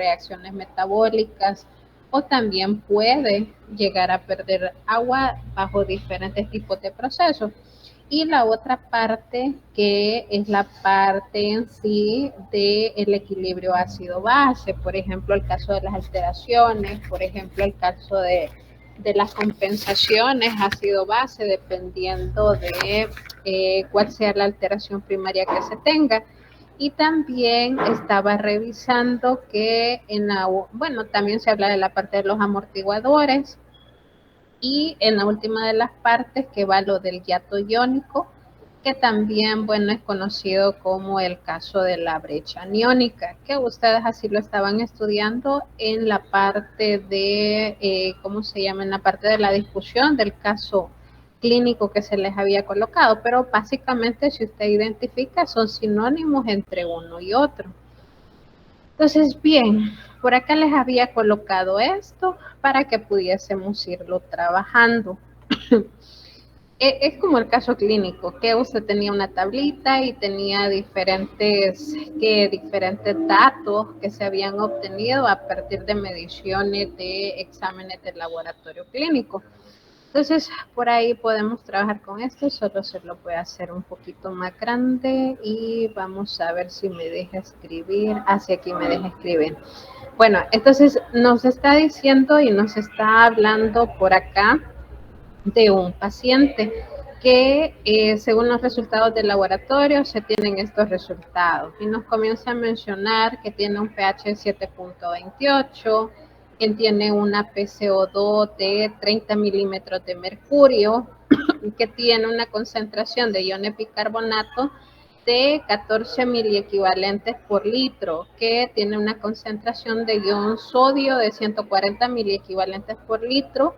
reacciones metabólicas o también puede llegar a perder agua bajo diferentes tipos de procesos. Y la otra parte que es la parte en sí del equilibrio ácido-base, por ejemplo el caso de las alteraciones, por ejemplo el caso de las compensaciones ácido-base, dependiendo de cuál sea la alteración primaria que se tenga. Y también estaba revisando que bueno, también se habla de la parte de los amortiguadores, y en la última de las partes que va lo del hiato iónico, que también, bueno, es conocido como el caso de la brecha aniónica, que ustedes así lo estaban estudiando en la parte de, ¿cómo se llama? En la parte de la discusión del caso clínico que se les había colocado, pero básicamente si usted identifica son sinónimos entre uno y otro. Entonces, bien, por acá les había colocado esto para que pudiésemos irlo trabajando. Es como el caso clínico, que usted tenía una tablita y tenía diferentes datos que se habían obtenido a partir de mediciones de exámenes del laboratorio clínico. Entonces, por ahí podemos trabajar con esto, solo se lo voy a hacer un poquito más grande y vamos a ver si me deja escribir. Hacia aquí me deja escribir. Bueno, entonces nos está diciendo y nos está hablando por acá de un paciente que según los resultados del laboratorio se tienen estos resultados y nos comienza a mencionar que tiene un pH de 7.28, que tiene una PCO2 de 30 milímetros de mercurio, que tiene una concentración de iones bicarbonato de 14 miliequivalentes por litro, que tiene una concentración de ion sodio de 140 miliequivalentes por litro,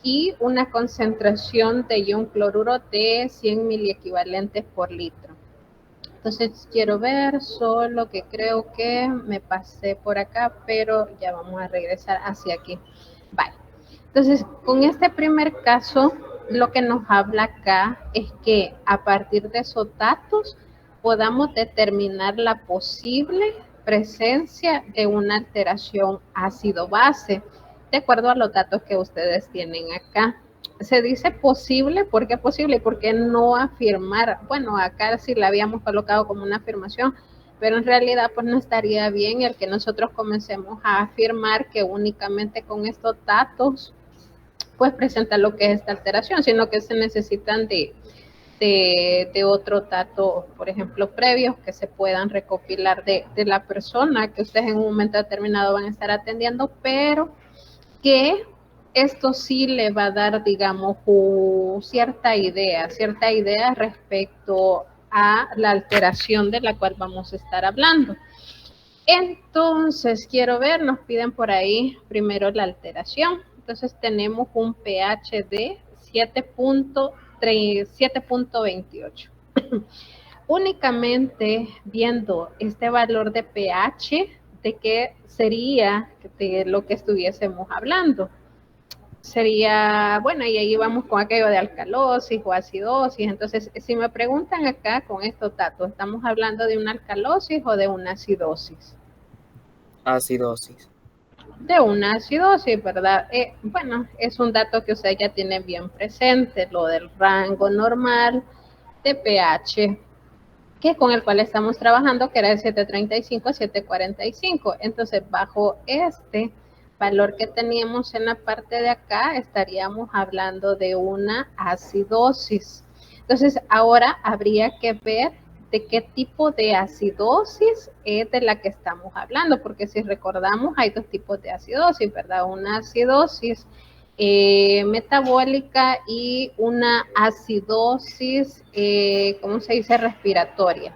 y una concentración de ion cloruro de 100 miliequivalentes por litro. Entonces quiero ver, solo que creo que me pasé por acá, pero ya vamos a regresar hacia aquí. Vale. Entonces, con este primer caso, lo que nos habla acá es que a partir de esos datos podamos determinar la posible presencia de una alteración ácido-base, de acuerdo a los datos que ustedes tienen acá. Se dice posible, ¿por qué posible? Porque no afirmar, bueno, acá sí la habíamos colocado como una afirmación, pero en realidad pues no estaría bien el que nosotros comencemos a afirmar que únicamente con estos datos pues presenta lo que es esta alteración, sino que se necesitan de otro dato, por ejemplo, previos que se puedan recopilar de la persona que ustedes en un momento determinado van a estar atendiendo, pero que esto sí le va a dar, digamos, cierta idea respecto a la alteración de la cual vamos a estar hablando. Entonces, quiero ver, nos piden por ahí primero la alteración. Entonces, tenemos un pH de 7.28. Únicamente viendo este valor de pH, ¿de qué sería de lo que estuviésemos hablando? Sería, bueno, y ahí vamos con aquello de alcalosis o acidosis. Entonces, si me preguntan acá con estos datos, ¿estamos hablando de una alcalosis o de una acidosis? Acidosis. De una acidosis, ¿verdad? Bueno, es un dato que ustedes ya tienen bien presente, lo del rango normal de pH, que con el cual estamos trabajando, que era de 735 a 745. Entonces, bajo este valor que teníamos en la parte de acá, estaríamos hablando de una acidosis. Entonces, ahora habría que ver de qué tipo de acidosis es de la que estamos hablando, porque si recordamos, hay dos tipos de acidosis, ¿verdad? Una acidosis metabólica y una acidosis, ¿cómo se dice? Respiratoria.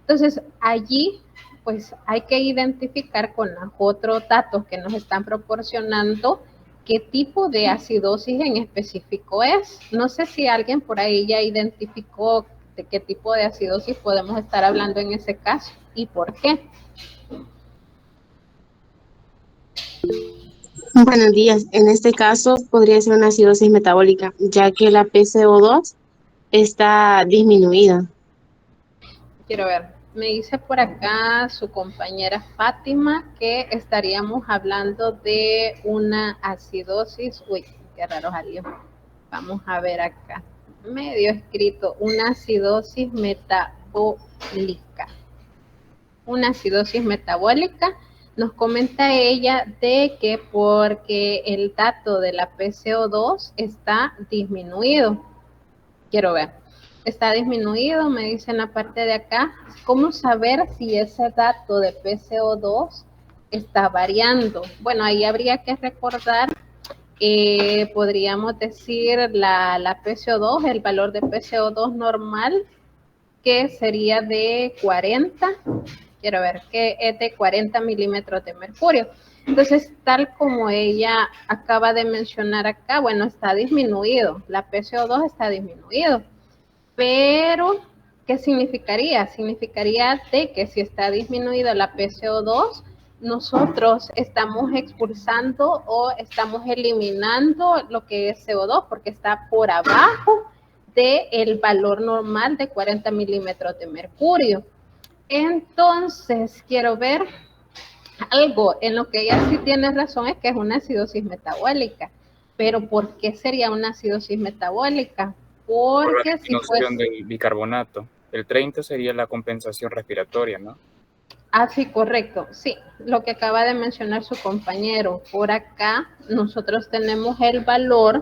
Entonces, allí pues hay que identificar con los otros datos que nos están proporcionando qué tipo de acidosis en específico es. No sé si alguien por ahí ya identificó de qué tipo de acidosis podemos estar hablando en ese caso y por qué. Buenos días. En este caso podría ser una acidosis metabólica, ya que la PCO2 está disminuida. Quiero ver. Me dice por acá su compañera Fátima que estaríamos hablando de una acidosis. Uy, qué raro salió. Vamos a ver acá. Medio escrito, una acidosis metabólica. Una acidosis metabólica. Nos comenta ella de que porque el dato de la PCO2 está disminuido. Quiero ver. Está disminuido, me dice en la parte de acá. ¿Cómo saber si ese dato de PCO2 está variando? Bueno, ahí habría que recordar, podríamos decir la PCO2, el valor de PCO2 normal, que sería de 40, quiero ver, que es de 40 milímetros de mercurio. Entonces, tal como ella acaba de mencionar acá, bueno, está disminuido, la PCO2 está disminuido. Pero, ¿qué significaría? Significaría de que si está disminuida la PCO2, nosotros estamos expulsando o estamos eliminando lo que es CO2 porque está por abajo del valor normal de 40 milímetros de mercurio. Entonces, quiero ver algo en lo que ella sí tiene razón, es que es una acidosis metabólica. Pero ¿por qué sería una acidosis metabólica? Por la Porque si disminución pues, del bicarbonato. El 30 sería la compensación respiratoria, ¿no? sí, correcto, sí, lo que acaba de mencionar su compañero. Por acá nosotros tenemos el valor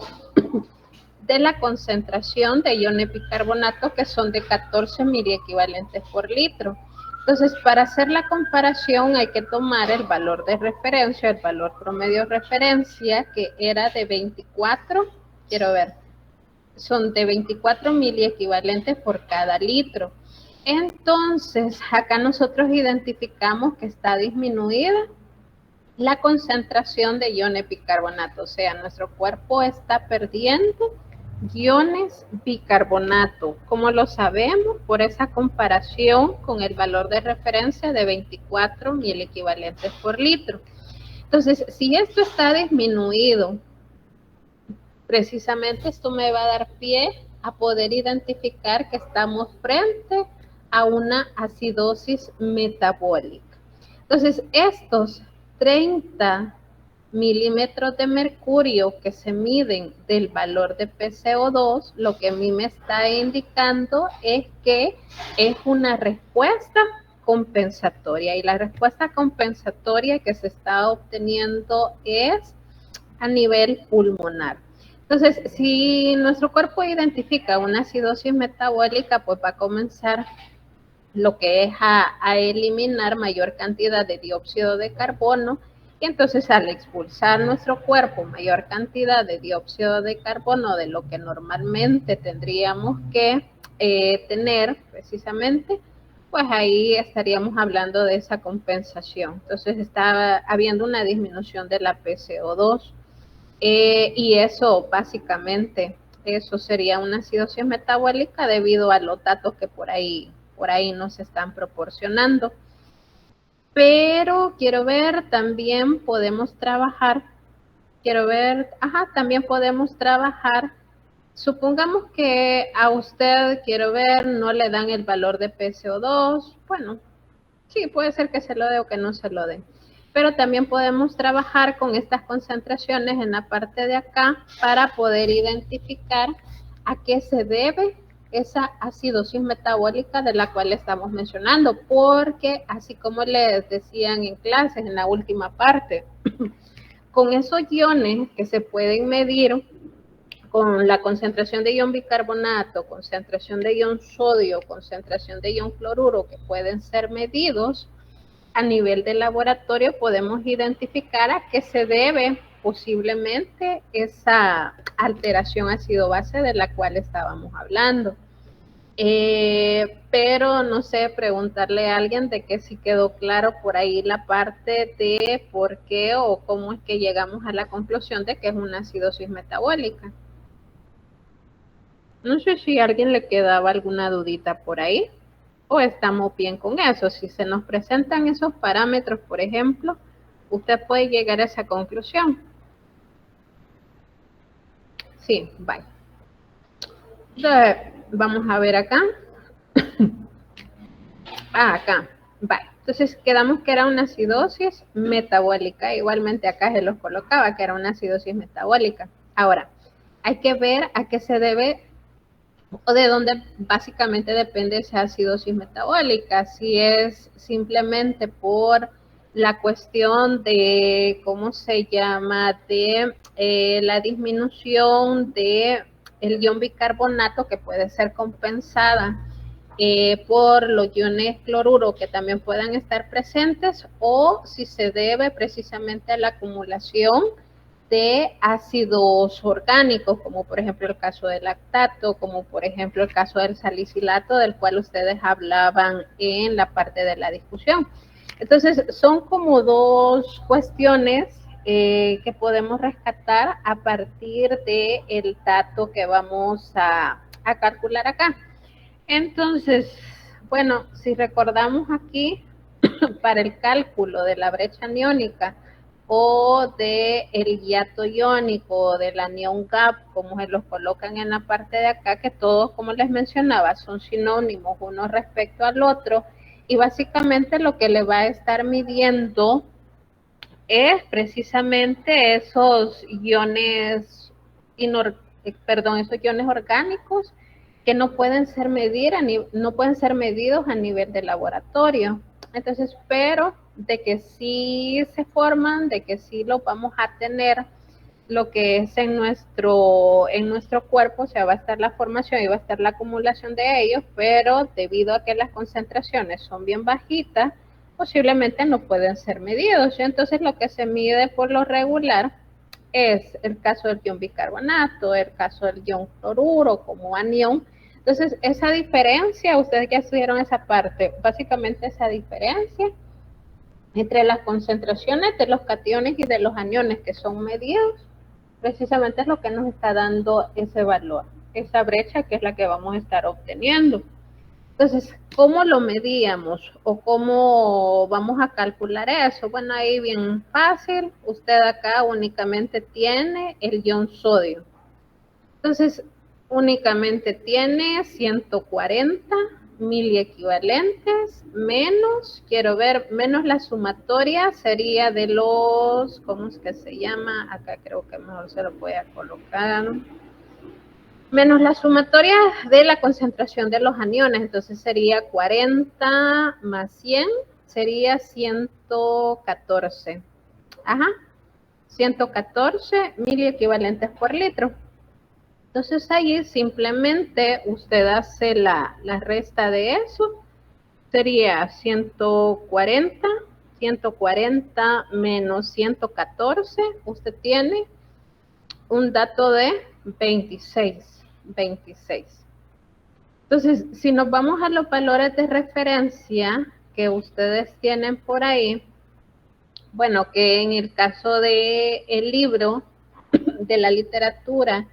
de la concentración de iones bicarbonato que son de 14 miliequivalentes por litro. Entonces, para hacer la comparación hay que tomar el valor de referencia, el valor promedio de referencia, que era de 24, quiero ver, son de 24 miliequivalentes por cada litro. Entonces, acá nosotros identificamos que está disminuida la concentración de iones bicarbonato, o sea, nuestro cuerpo está perdiendo iones bicarbonato. ¿Cómo lo sabemos? Por esa comparación con el valor de referencia de 24 miliequivalentes por litro. Entonces, si esto está disminuido, precisamente esto me va a dar pie a poder identificar que estamos frente a una acidosis metabólica. Entonces, estos 30 milímetros de mercurio que se miden del valor de PCO2, lo que a mí me está indicando es que es una respuesta compensatoria, y la respuesta compensatoria que se está obteniendo es a nivel pulmonar. Entonces, si nuestro cuerpo identifica una acidosis metabólica, pues va a comenzar lo que es a eliminar mayor cantidad de dióxido de carbono, y entonces al expulsar nuestro cuerpo mayor cantidad de dióxido de carbono de lo que normalmente tendríamos que tener precisamente, pues ahí estaríamos hablando de esa compensación. Entonces está habiendo una disminución de la PCO2, y eso básicamente, eso sería una acidosis metabólica debido a los datos que por ahí nos están proporcionando. Pero quiero ver, también podemos trabajar, también podemos trabajar. Supongamos que a usted, quiero ver, no le dan el valor de PCO2. Bueno, sí, puede ser que se lo dé o que no se lo dé. Pero también podemos trabajar con estas concentraciones en la parte de acá para poder identificar a qué se debe esa acidosis metabólica de la cual estamos mencionando, porque así como les decían en clases en la última parte, con esos iones que se pueden medir con la concentración de ion bicarbonato, concentración de ion sodio, concentración de ion cloruro, que pueden ser medidos a nivel de laboratorio, podemos identificar a qué se debe posiblemente esa alteración ácido-base de la cual estábamos hablando. Pero no sé, preguntarle a alguien de que si quedó claro por ahí la parte de por qué o cómo es que llegamos a la conclusión de que es una acidosis metabólica. No sé si a alguien le quedaba alguna dudita por ahí, o estamos bien con eso. Si se nos presentan esos parámetros, por ejemplo, usted puede llegar a esa conclusión. Sí, bye. Entonces, vamos a ver acá. Acá, vale. Entonces quedamos que era una acidosis metabólica. Igualmente acá se los colocaba que era una acidosis metabólica. Ahora, hay que ver a qué se debe o de dónde básicamente depende esa acidosis metabólica. Si es simplemente por la cuestión de, ¿cómo se llama?, de la disminución de el ion bicarbonato, que puede ser compensada por los iones cloruro que también puedan estar presentes, o si se debe precisamente a la acumulación de ácidos orgánicos, como por ejemplo el caso del lactato, como por ejemplo el caso del salicilato, del cual ustedes hablaban en la parte de la discusión. Entonces, son como dos cuestiones que podemos rescatar a partir del dato que vamos a calcular acá. Entonces, bueno, si recordamos aquí, para el cálculo de la brecha aniónica o del hiato iónico o del anion gap, como se los colocan en la parte de acá, que todos, como les mencionaba, son sinónimos uno respecto al otro, y básicamente lo que le va a estar midiendo es precisamente esos iones, esos iones orgánicos que no pueden ser medidos a nivel de laboratorio. Entonces, pero de que sí se forman, de que sí lo vamos a tener, lo que es en nuestro cuerpo, o sea, va a estar la formación y va a estar la acumulación de ellos, pero debido a que las concentraciones son bien bajitas, posiblemente no pueden ser medidos. Entonces, lo que se mide por lo regular es el caso del ion bicarbonato, el caso del ion cloruro como anión. Entonces, esa diferencia, ustedes ya estudiaron esa parte, básicamente esa diferencia entre las concentraciones de los cationes y de los aniones que son medidos, precisamente es lo que nos está dando ese valor, esa brecha que es la que vamos a estar obteniendo. Entonces, ¿cómo lo medíamos o cómo vamos a calcular eso? Bueno, ahí bien fácil, usted acá únicamente tiene el ion sodio. Entonces, únicamente tiene 140 miliequivalentes menos, quiero ver, menos la sumatoria sería de los, ¿cómo es que se llama? Acá creo que mejor se lo voy a colocar. Menos la sumatoria de la concentración de los aniones, entonces sería 40 más 100, sería 114. Ajá, 114 miliequivalentes por litro. Entonces ahí simplemente usted hace la resta de eso, sería 140 menos 114, usted tiene un dato de 26. Entonces, si nos vamos a los valores de referencia que ustedes tienen por ahí, bueno, que en el caso del libro, de la literatura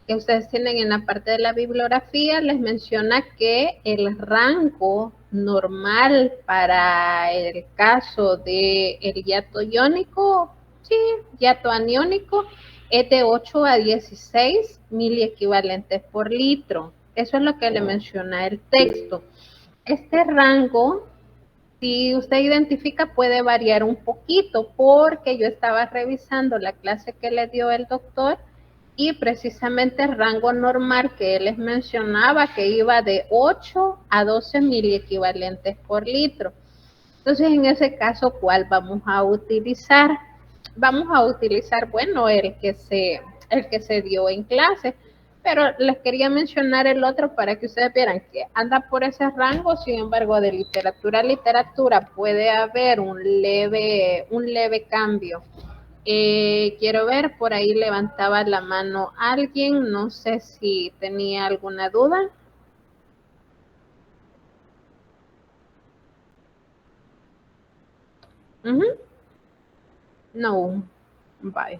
que ustedes tienen en la parte de la bibliografía, les menciona que el rango normal para el caso del hiato iónico, sí, hiato aniónico, es de 8 a 16 miliequivalentes por litro. Eso es lo que le menciona el texto. Este rango, si usted identifica, puede variar un poquito, porque yo estaba revisando la clase que le dio el doctor y precisamente el rango normal que él les mencionaba, que iba de 8 a 12 miliequivalentes por litro. Entonces, en ese caso, ¿cuál vamos a utilizar? Vamos a utilizar, bueno, el que se dio en clase, pero les quería mencionar el otro para que ustedes vieran que anda por ese rango. Sin embargo, de literatura a literatura puede haber un leve cambio. Quiero ver, por ahí levantaba la mano alguien, no sé si tenía alguna duda. No, bye.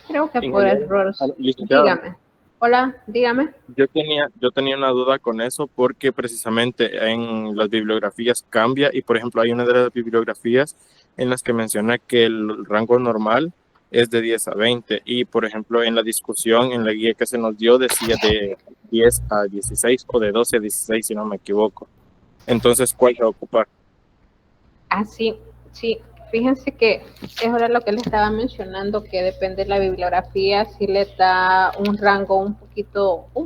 Creo que por error. Dígame. Hola, dígame. Yo tenía una duda con eso porque precisamente en las bibliografías cambia y por ejemplo hay una de las bibliografías en las que menciona que el rango normal es de 10 a 20 y por ejemplo en la discusión, en la guía que se nos dio decía de 10 a 16 o de 12 a 16 si no me equivoco. Entonces, ¿cuál se va a ocupar? Así, sí, fíjense que es ahora lo que les estaba mencionando, que depende de la bibliografía, si le da un rango un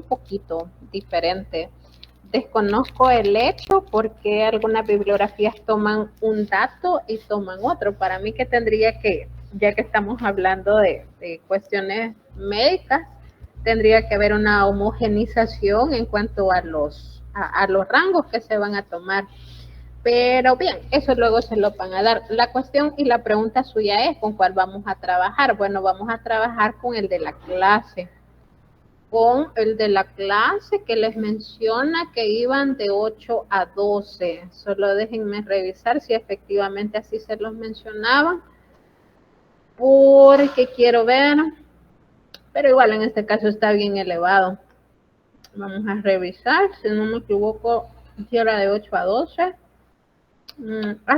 poquito diferente. Desconozco el hecho porque algunas bibliografías toman un dato y toman otro. Para mí que tendría que, ya que estamos hablando de cuestiones médicas, tendría que haber una homogenización en cuanto a los rangos que se van a tomar. Pero bien, eso luego se lo van a dar. La cuestión y la pregunta suya es ¿con cuál vamos a trabajar? Bueno, vamos a trabajar con el de la clase. Con el de la clase que les menciona que iban de 8 a 12. Solo déjenme revisar si efectivamente así se los mencionaban. Porque quiero ver. Pero igual en este caso está bien elevado. Vamos a revisar. Si no me equivoco, si era de 8 a 12.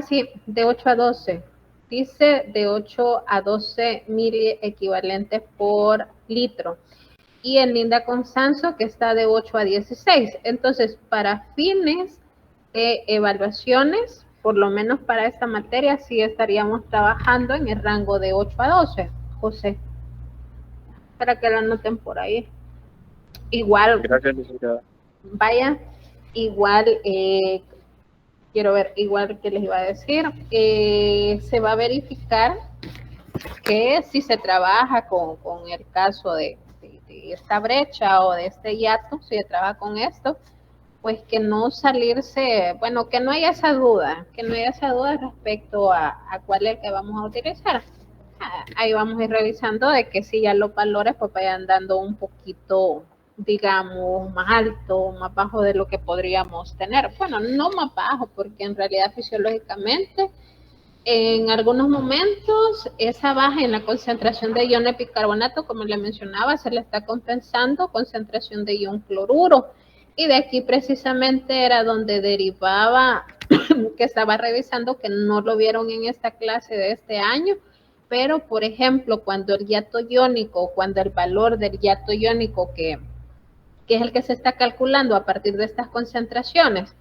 Sí, de 8 a 12. Dice de 8 a 12 mil equivalentes por litro. Y en Linda Constanzo, que está de 8 a 16. Entonces, para fines de evaluaciones, por lo menos para esta materia, sí estaríamos trabajando en el rango de 8 a 12. José, para que lo anoten por ahí. Igual, Gracias, licenciada. vaya, igual, quiero ver, igual que les iba a decir, se va a verificar que si se trabaja con el caso de esta brecha o de este hiato, si se trabaja con esto, pues que no salirse, bueno, que no haya esa duda, respecto a cuál es el que vamos a utilizar. Ahí vamos a ir revisando de que si ya los valores pues vayan dando un poquito, digamos, más alto, más bajo de lo que podríamos tener. Bueno, no más bajo, porque en realidad fisiológicamente en algunos momentos, esa baja en la concentración de ion bicarbonato, como le mencionaba, se le está compensando concentración de ion cloruro. Y de aquí precisamente era donde derivaba, que estaba revisando, que no lo vieron en esta clase de este año, pero por ejemplo, cuando el hiato iónico, cuando el valor del hiato iónico, que es el que se está calculando a partir de estas concentraciones,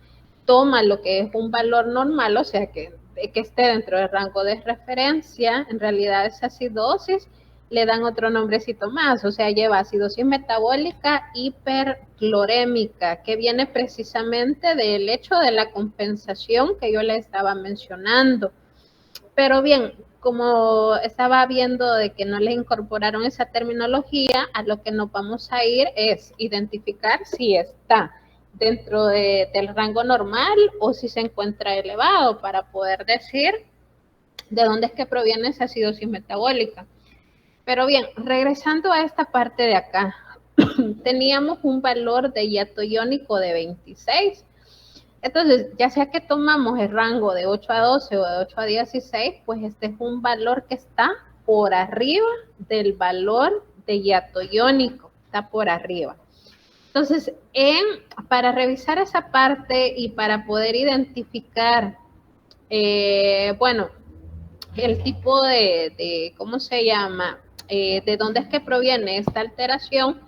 toma lo que es un valor normal, o sea que esté dentro del rango de referencia, en realidad esa acidosis le dan otro nombrecito más, o sea, lleva acidosis metabólica hiperclorémica, que viene precisamente del hecho de la compensación que yo le estaba mencionando. Pero bien, como estaba viendo de que no le incorporaron esa terminología, a lo que nos vamos a ir es identificar si está dentro del rango normal o si se encuentra elevado para poder decir de dónde es que proviene esa acidosis metabólica. Pero bien, regresando a esta parte de acá, teníamos un valor de hiato iónico de 26. Entonces, ya sea que tomamos el rango de 8 a 12 o de 8 a 16, pues este es un valor que está por arriba del valor de hiato iónico, está por arriba. Entonces, para revisar esa parte y para poder identificar, bueno, el tipo ¿cómo se llama? De dónde es que proviene esta alteración,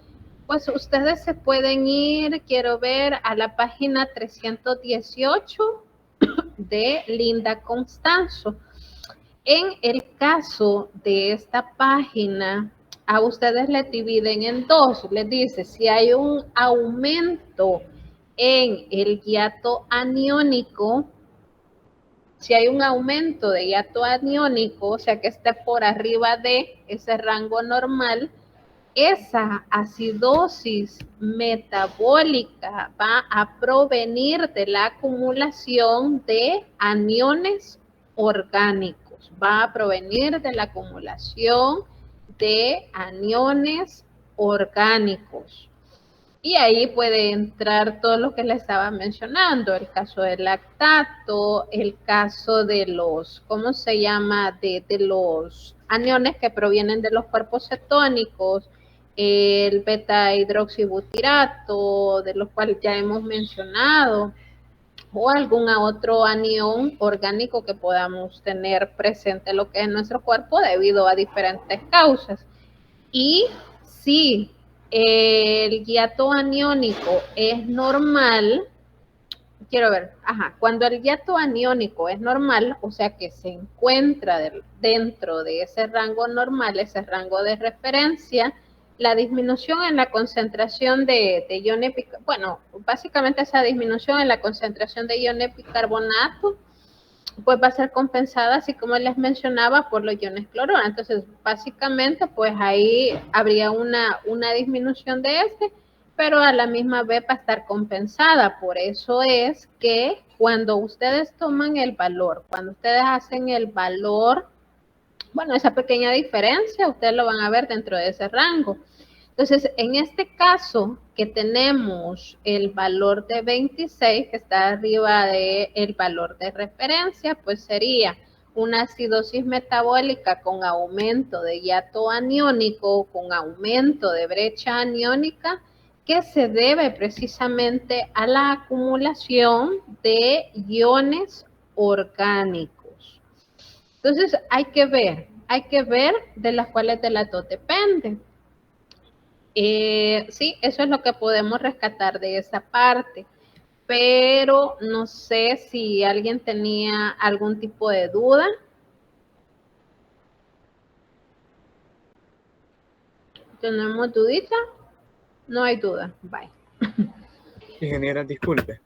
pues ustedes se pueden ir, quiero ver, a la página 318 de Linda Constanzo. En el caso de esta página, a ustedes les dividen en dos. Les dice, si hay un aumento en el hiato aniónico, si hay un aumento de hiato aniónico, o sea que esté por arriba de ese rango normal, esa acidosis metabólica va a provenir de la acumulación de aniones orgánicos, va a provenir de la acumulación de aniones orgánicos. Y ahí puede entrar todo lo que le estaba mencionando, el caso del lactato, el caso de los, ¿cómo se llama? De los aniones que provienen de los cuerpos cetónicos, el beta hidroxibutirato, de los cuales ya hemos mencionado, o algún otro anión orgánico que podamos tener presente en lo que es nuestro cuerpo debido a diferentes causas. Y si el hiato aniónico es normal, quiero ver, ajá, cuando el hiato aniónico es normal, o sea que se encuentra dentro de ese rango normal, ese rango de referencia, la disminución en la concentración de iones, bueno, básicamente esa disminución en la concentración de iones bicarbonato, pues va a ser compensada, así como les mencionaba, por los iones cloruro. Entonces, básicamente, pues ahí habría una disminución de pero a la misma vez va a estar compensada. Por eso es que cuando ustedes toman el valor, cuando ustedes hacen el valor, bueno, esa pequeña diferencia, ustedes lo van a ver dentro de ese rango. Entonces, en este caso que tenemos el valor de 26, que está arriba del valor de referencia, pues sería una acidosis metabólica con aumento de hiato aniónico, con aumento de brecha aniónica, que se debe precisamente a la acumulación de iones orgánicos. Entonces, hay que ver de las cuales de las dos depende. Sí, eso es lo que podemos rescatar de esa parte, pero no sé si alguien tenía algún tipo de duda. ¿Tenemos dudita? No hay duda. Bye. Ingeniera, disculpe.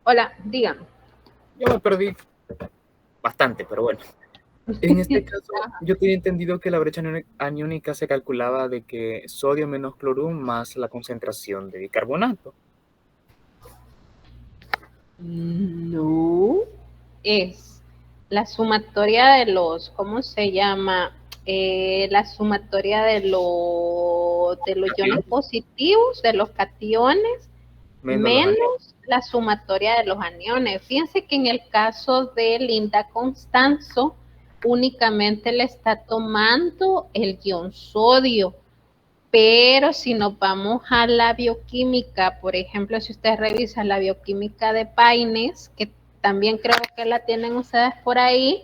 Hola, dígame. Yo me perdí bastante, pero bueno. En este caso, yo tenía entendido que la brecha aniónica se calculaba de que sodio menos cloruro más la concentración de bicarbonato. No, es la sumatoria de los, ¿cómo se llama? La sumatoria de los iones positivos, de los cationes, menos la sumatoria de los aniones. Fíjense que en el caso de Linda Constanzo, únicamente le está tomando el ion sodio, pero si nos vamos a la bioquímica, por ejemplo, si ustedes revisan la bioquímica de Paines, que también creo que la tienen ustedes por ahí,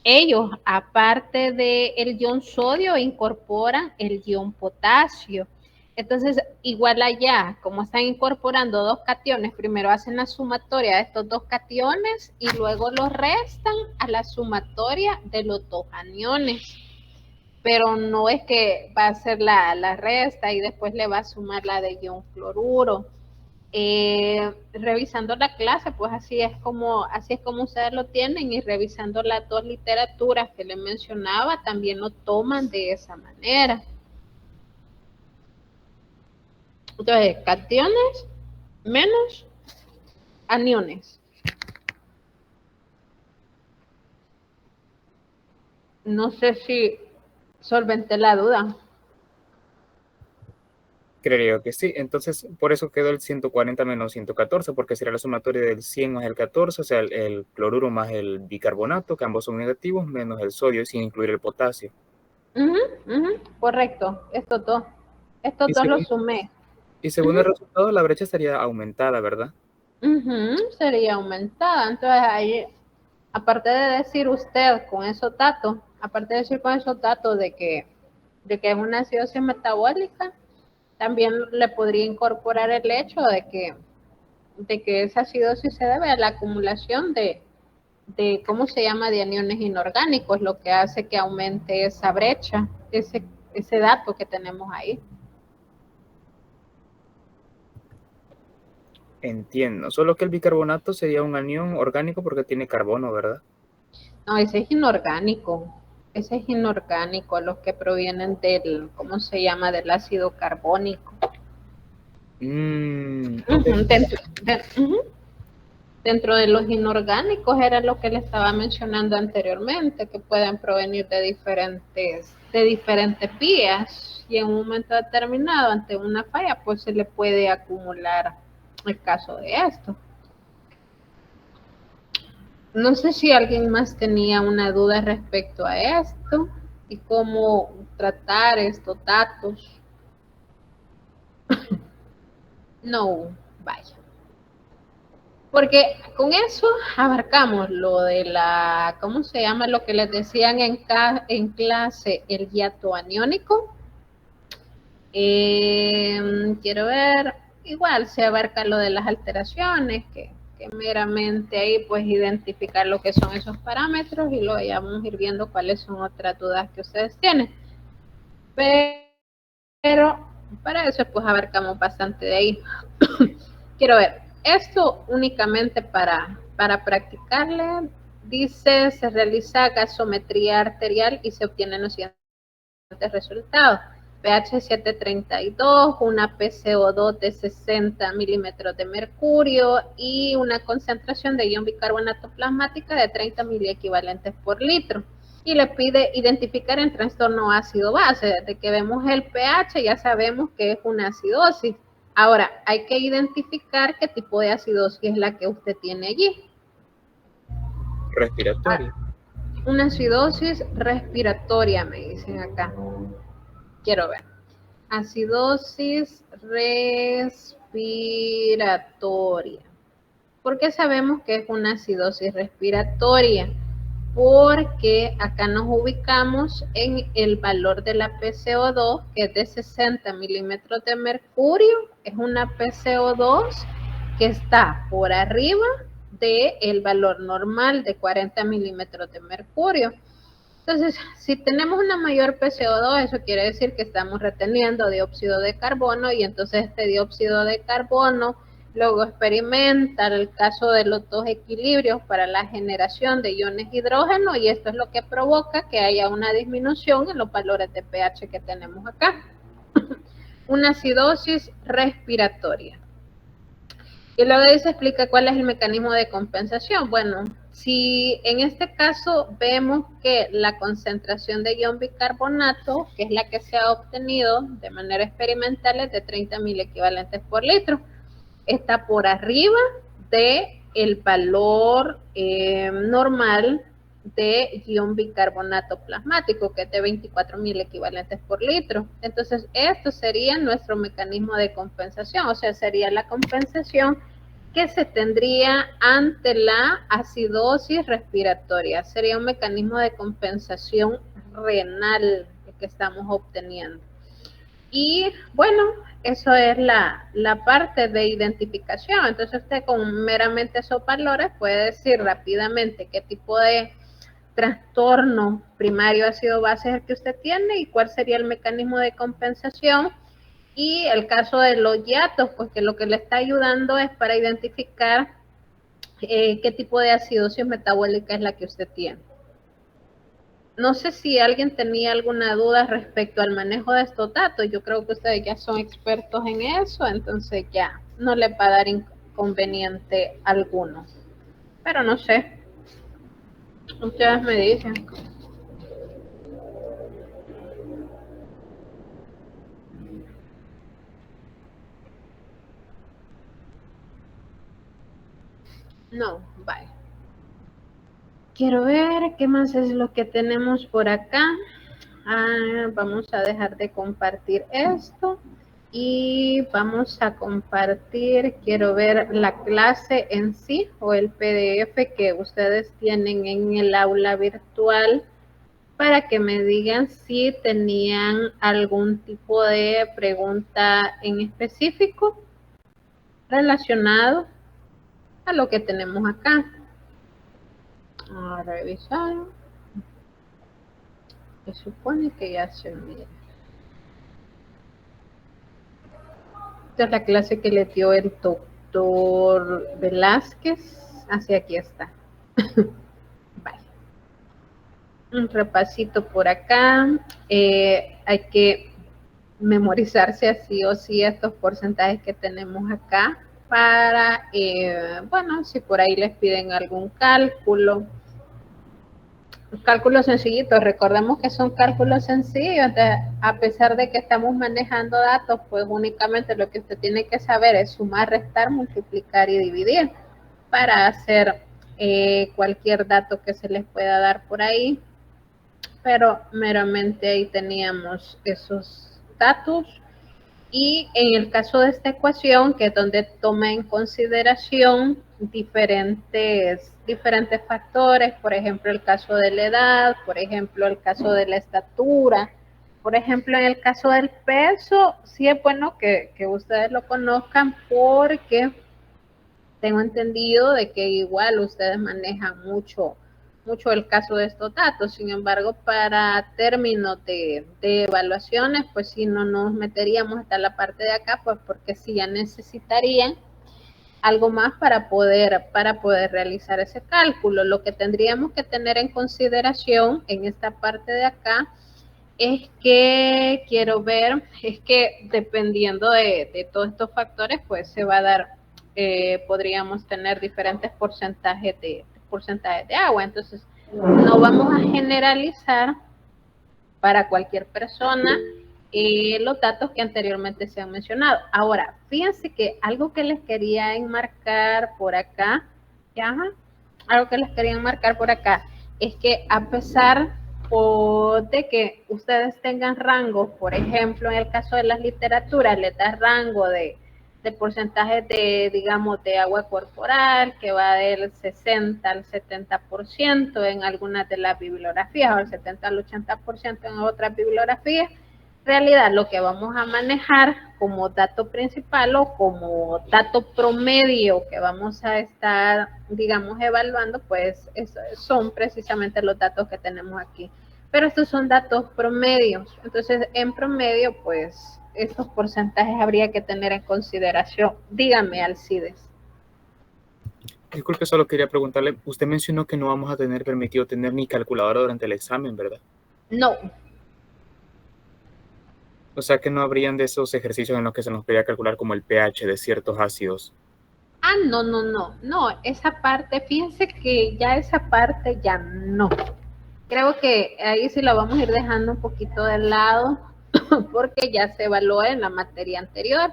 ellos, aparte del ion sodio, incorporan el ion potasio. Entonces, igual allá, como están incorporando dos cationes, primero hacen la sumatoria de estos dos cationes y luego los restan a la sumatoria de los dos aniones. Pero no es que va a hacer la resta y después le va a sumar la de ion cloruro. Revisando la clase, pues así es como ustedes lo tienen, y revisando las dos literaturas que les mencionaba, también lo toman de esa manera. Entonces, cationes menos aniones. No sé si solventé la duda. Creo que sí. Entonces, por eso quedó el 140 menos 114, porque sería la sumatoria del 100 más el 14, o sea, el cloruro más el bicarbonato, que ambos son negativos, menos el sodio, sin incluir el potasio. Correcto, estos dos los sumé. Y según el resultado, la brecha estaría aumentada, ¿verdad? Sería aumentada. Entonces, ahí, aparte de decir usted con esos datos, de que es una acidosis metabólica, también le podría incorporar el hecho de que esa acidosis se debe a la acumulación de ¿cómo se llama?, de aniones inorgánicos, lo que hace que aumente esa brecha, ese dato que tenemos ahí. Entiendo. Solo que el bicarbonato sería un anión orgánico porque tiene carbono, ¿verdad? No, ese es inorgánico. Los que provienen del, ¿cómo se llama?, del ácido carbónico. Dentro de los inorgánicos era lo que le estaba mencionando anteriormente, que pueden provenir de diferentes vías, y en un momento determinado, ante una falla, pues se le puede acumular el caso de esto. No sé si alguien más tenía una duda respecto a esto y cómo tratar estos datos. No, vaya. Porque con eso abarcamos lo de la, ¿cómo se llama?, lo que les decían en clase, el hiato aniónico. Quiero ver, igual se abarca lo de las alteraciones, que que meramente ahí pues identificar lo que son esos parámetros y luego ya vamos a ir viendo cuáles son otras dudas que ustedes tienen. Pero para eso pues abarcamos bastante de ahí. Quiero ver, esto únicamente para practicarle, dice, se realiza gasometría arterial y se obtienen los siguientes resultados. pH 732, una PCO2 de 60 milímetros de mercurio y una concentración de ion bicarbonato plasmática de 30 miliequivalentes por litro. Y le pide identificar el trastorno ácido-base. Desde que vemos el pH ya sabemos que es una acidosis. Ahora, hay que identificar qué tipo de acidosis es la que usted tiene allí. Respiratoria. Una acidosis respiratoria, me dicen acá. Quiero ver. Acidosis respiratoria. ¿Por qué sabemos que es una acidosis respiratoria? Porque acá nos ubicamos en el valor de la PCO2, que es de 60 milímetros de mercurio. Es una PCO2 que está por arriba del valor normal de 40 milímetros de mercurio. Entonces, si tenemos una mayor PCO2, eso quiere decir que estamos reteniendo dióxido de carbono y entonces este dióxido de carbono luego experimenta el caso de los dos equilibrios para la generación de iones hidrógeno y esto es lo que provoca que haya una disminución en los valores de pH que tenemos acá. Una acidosis respiratoria. Y luego ahí se explica cuál es el mecanismo de compensación. Bueno, si en este caso vemos que la concentración de ion bicarbonato, que es la que se ha obtenido de manera experimental, es de 30 miliequivalentes por litro, está por arriba del valor normal de ion bicarbonato plasmático, que es de 24 miliequivalentes por litro. Entonces, esto sería nuestro mecanismo de compensación, o sea, sería la compensación que se tendría ante la acidosis respiratoria. Sería un mecanismo de compensación renal que estamos obteniendo. Y bueno, eso es la parte de identificación. Entonces usted con meramente esos valores puede decir rápidamente qué tipo de trastorno primario ácido-base es el que usted tiene y cuál sería el mecanismo de compensación. Y el caso de los hiatos, pues que lo que le está ayudando es para identificar qué tipo de acidosis metabólica es la que usted tiene. No sé si alguien tenía alguna duda respecto al manejo de estos datos. Yo creo que ustedes ya son expertos en eso, entonces ya no les va a dar inconveniente alguno. Pero no sé. Ustedes me dicen. No, vale. Quiero ver qué más es lo que tenemos por acá. Vamos a dejar de compartir esto y vamos a compartir, quiero ver la clase en sí o el PDF que ustedes tienen en el aula virtual para que me digan si tenían algún tipo de pregunta en específico relacionado a lo que tenemos acá. A revisar. Se supone que ya se mira. Esta es la clase que le dio el doctor Velázquez. Hacia aquí está. Vale. Un repasito por acá. Hay que memorizarse así o sí estos porcentajes que tenemos acá para, bueno, si por ahí les piden algún cálculo. Cálculos sencillitos, recordemos que son cálculos sencillos, a pesar de que estamos manejando datos, pues únicamente lo que usted tiene que saber es sumar, restar, multiplicar y dividir para hacer cualquier dato que se les pueda dar por ahí, pero meramente ahí teníamos esos datos. Y en el caso de esta ecuación, que es donde toma en consideración diferentes factores, por ejemplo, el caso de la edad, por ejemplo, el caso de la estatura, por ejemplo, en el caso del peso, sí es bueno que ustedes lo conozcan porque tengo entendido de que igual ustedes manejan mucho el caso de estos datos. Sin embargo, para términos de evaluaciones, pues sí, no nos meteríamos hasta la parte de acá, pues porque sí ya necesitarían algo más para poder realizar ese cálculo. Lo que tendríamos que tener en consideración en esta parte de acá es que quiero ver, es que dependiendo de todos estos factores, pues se va a dar, podríamos tener diferentes porcentajes de agua. Entonces, no vamos a generalizar para cualquier persona los datos que anteriormente se han mencionado. Ahora, fíjense que algo que les quería enmarcar por acá, algo que les quería enmarcar por acá, es que a pesar de que ustedes tengan rangos, por ejemplo, en el caso de las literaturas, les da rango de porcentajes de, digamos, de agua corporal, que va del 60 al 70% en algunas de las bibliografías, o del 70 al 80% en otras bibliografías. En realidad, lo que vamos a manejar como dato principal o como dato promedio que vamos a estar, digamos, evaluando, pues son precisamente los datos que tenemos aquí. Pero estos son datos promedios. Entonces, en promedio, pues, estos porcentajes habría que tener en consideración. Dígame, Alcides. Disculpe, solo quería preguntarle, usted mencionó que no vamos a tener permitido tener ni calculadora durante el examen, ¿verdad? No. O sea que no habrían de esos ejercicios en los que se nos pedía calcular como el pH de ciertos ácidos. No, esa parte, fíjense que ya esa parte ya no. Creo que ahí sí la vamos a ir dejando un poquito de lado porque ya se evaluó en la materia anterior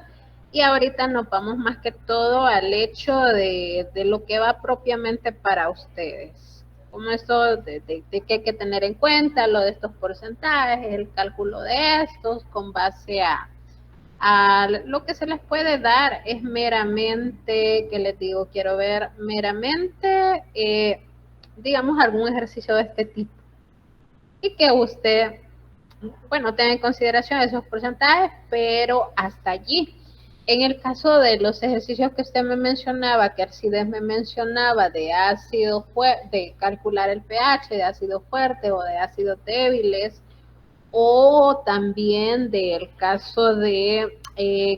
y ahorita nos vamos más que todo al hecho de lo que va propiamente para ustedes. Como esto de que hay que tener en cuenta, lo de estos porcentajes, el cálculo de estos con base a lo que se les puede dar es meramente, que les digo, quiero ver meramente, digamos, algún ejercicio de este tipo. Y que usted, bueno, tenga en consideración esos porcentajes, pero hasta allí. En el caso de los ejercicios que usted me mencionaba, que Alcides me mencionaba, de ácido de calcular el pH de ácido fuerte o de ácidos débiles, o también del caso de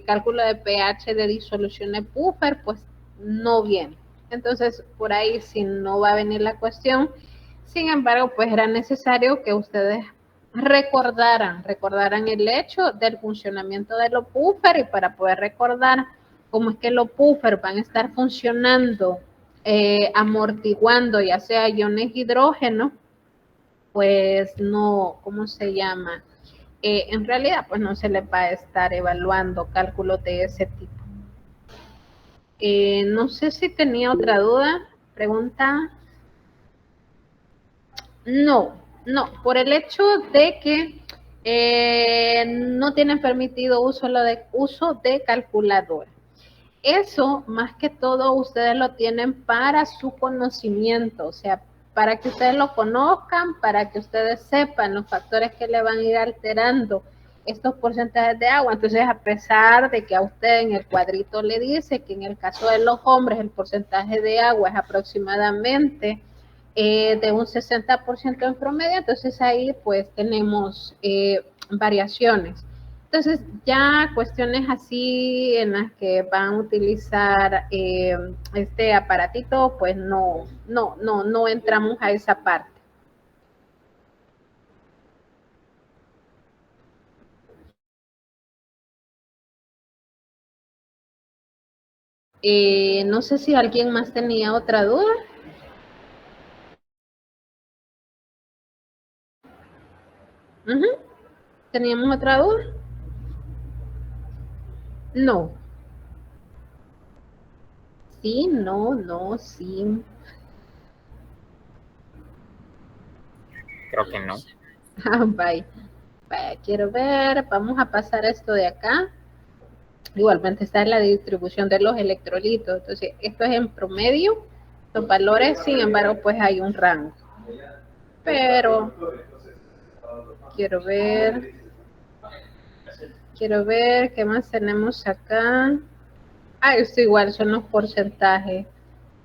cálculo de pH de disoluciones buffer, pues no viene. Entonces, por ahí sí no va a venir la cuestión. Sin embargo, pues era necesario que ustedes recordaran el hecho del funcionamiento de los buffer, y para poder recordar cómo es que los buffer van a estar funcionando, amortiguando ya sea iones hidrógeno, pues no, ¿cómo se llama? En realidad, pues no se les va a estar evaluando cálculos de ese tipo. No sé si tenía otra duda, pregunta. No, por el hecho de que no tienen permitido uso de calculadora. Eso, más que todo, ustedes lo tienen para su conocimiento, o sea, para que ustedes lo conozcan, para que ustedes sepan los factores que le van a ir alterando estos porcentajes de agua. Entonces, a pesar de que a usted en el cuadrito le dice que en el caso de los hombres el porcentaje de agua es aproximadamente de un 60% en promedio, entonces ahí pues tenemos variaciones. Entonces, ya cuestiones así en las que van a utilizar este aparatito, pues no entramos a esa parte. No sé si alguien más tenía otra duda. ¿Teníamos otra duda? No. Sí, no, sí. Creo que no. Bye. Quiero ver, vamos a pasar esto de acá. Igualmente está en la distribución de los electrolitos. Entonces, esto es en promedio. Los valores, sin embargo, pues hay un rango. Pero quiero ver qué más tenemos acá. Esto igual son los porcentajes.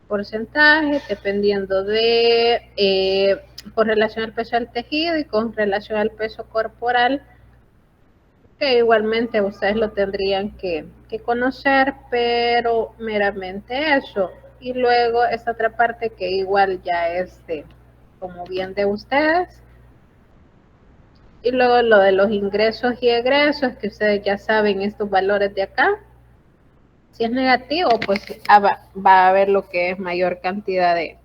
Porcentajes dependiendo de, con relación al peso del tejido y con relación al peso corporal, que igualmente ustedes lo tendrían que conocer, pero meramente eso. Y luego esta otra parte que igual ya es como bien de ustedes. Y luego lo de los ingresos y egresos, que ustedes ya saben estos valores de acá. Si es negativo, pues va a haber lo que es mayor cantidad de,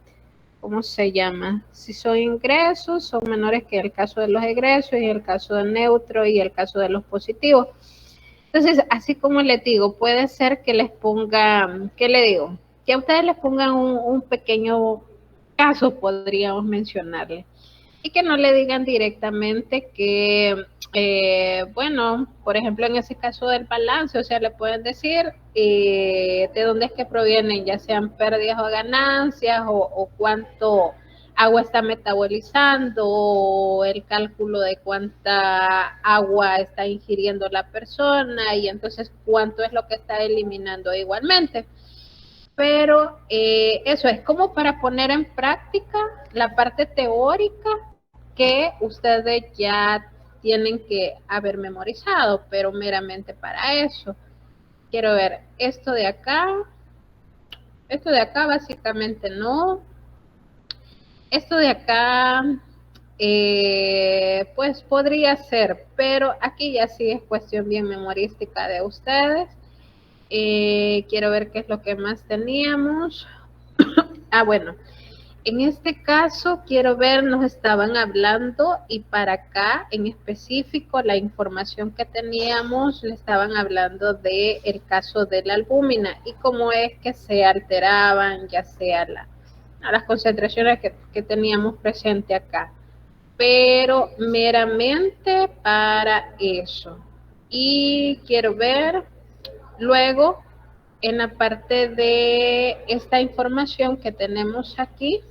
¿cómo se llama? Si son ingresos, son menores que el caso de los egresos y el caso de neutro y el caso de los positivos. Entonces, así como les digo, puede ser que les pongan, ¿qué le digo? Que a ustedes les pongan un pequeño caso, podríamos mencionarle, y que no le digan directamente que, bueno, por ejemplo, en ese caso del balance, o sea, le pueden decir de dónde es que provienen, ya sean pérdidas o ganancias, o cuánto agua está metabolizando, o el cálculo de cuánta agua está ingiriendo la persona, y entonces cuánto es lo que está eliminando igualmente. Pero eso es como para poner en práctica la parte teórica que ustedes ya tienen que haber memorizado, pero meramente para eso. Quiero ver, esto de acá básicamente no. Esto de acá, pues podría ser, pero aquí ya sí es cuestión bien memorística de ustedes. Quiero ver qué es lo que más teníamos. Bueno, en este caso quiero ver, nos estaban hablando y para acá en específico la información que teníamos, le estaban hablando del caso de la albúmina y cómo es que se alteraban ya sea a las concentraciones que teníamos presente acá, pero meramente para eso. Y quiero ver luego en la parte de esta información que tenemos aquí.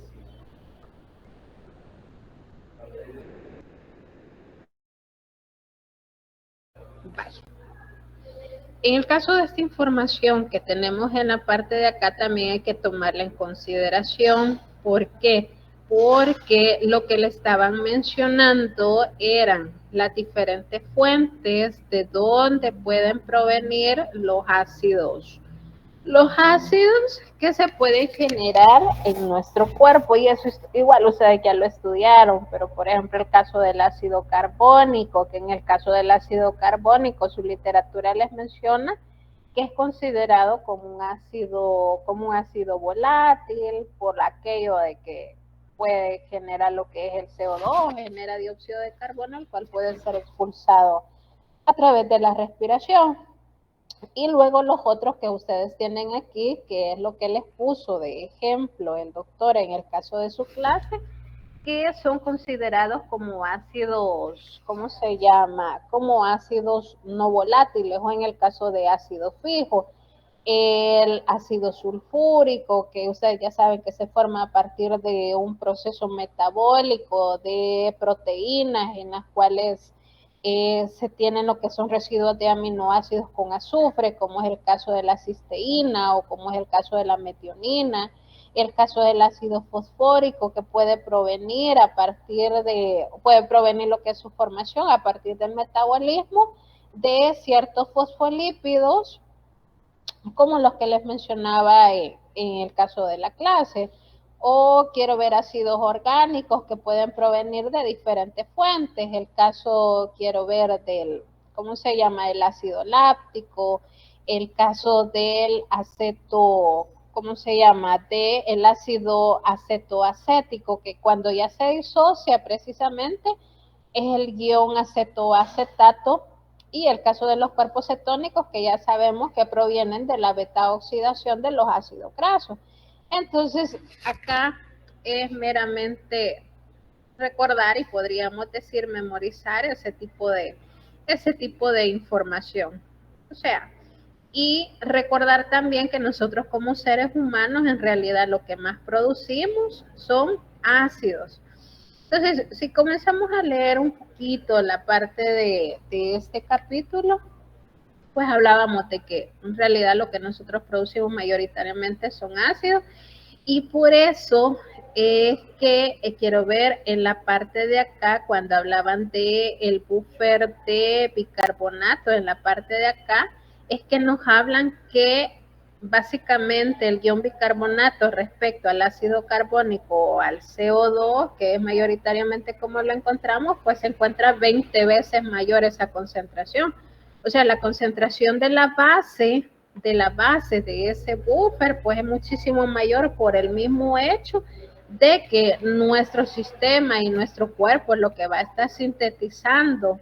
Vaya. En el caso de esta información que tenemos en la parte de acá también hay que tomarla en consideración. ¿Por qué? Porque lo que le estaban mencionando eran las diferentes fuentes de donde pueden provenir los ácidos. Los ácidos que se pueden generar en nuestro cuerpo, y eso es igual, ustedes ya lo estudiaron, pero por ejemplo el caso del ácido carbónico, que en el caso del ácido carbónico su literatura les menciona que es considerado como un ácido volátil por aquello de que puede generar lo que es el CO2, genera dióxido de carbono, el cual puede ser expulsado a través de la respiración. Y luego los otros que ustedes tienen aquí, que es lo que les puso de ejemplo el doctor en el caso de su clase, que son considerados como ácidos, ¿cómo se llama? Como ácidos no volátiles, o en el caso de ácido fijo. El ácido sulfúrico, que ustedes ya saben que se forma a partir de un proceso metabólico de proteínas en las cuales se tienen lo que son residuos de aminoácidos con azufre, como es el caso de la cisteína o como es el caso de la metionina, el caso del ácido fosfórico que puede provenir lo que es su formación a partir del metabolismo de ciertos fosfolípidos, como los que les mencionaba en el caso de la clase. O quiero ver ácidos orgánicos que pueden provenir de diferentes fuentes. El caso quiero ver del, ¿cómo se llama? El ácido láctico, el caso del aceto, ¿cómo se llama? Del ácido acetoacético, que cuando ya se disocia precisamente es el guión acetoacetato, y el caso de los cuerpos cetónicos, que ya sabemos que provienen de la beta oxidación de los ácidos grasos. Entonces, acá es meramente recordar y podríamos decir memorizar ese tipo de información. O sea, y recordar también que nosotros como seres humanos en realidad lo que más producimos son ácidos. Entonces, si comenzamos a leer un poquito la parte de este capítulo, pues hablábamos de que en realidad lo que nosotros producimos mayoritariamente son ácidos, y por eso es que quiero ver en la parte de acá, cuando hablaban de el buffer de bicarbonato, en la parte de acá, es que nos hablan que básicamente el ion bicarbonato respecto al ácido carbónico o al CO2, que es mayoritariamente como lo encontramos, pues se encuentra 20 veces mayor esa concentración. O sea, la concentración de la base de ese buffer, pues es muchísimo mayor por el mismo hecho de que nuestro sistema y nuestro cuerpo es lo que va a estar sintetizando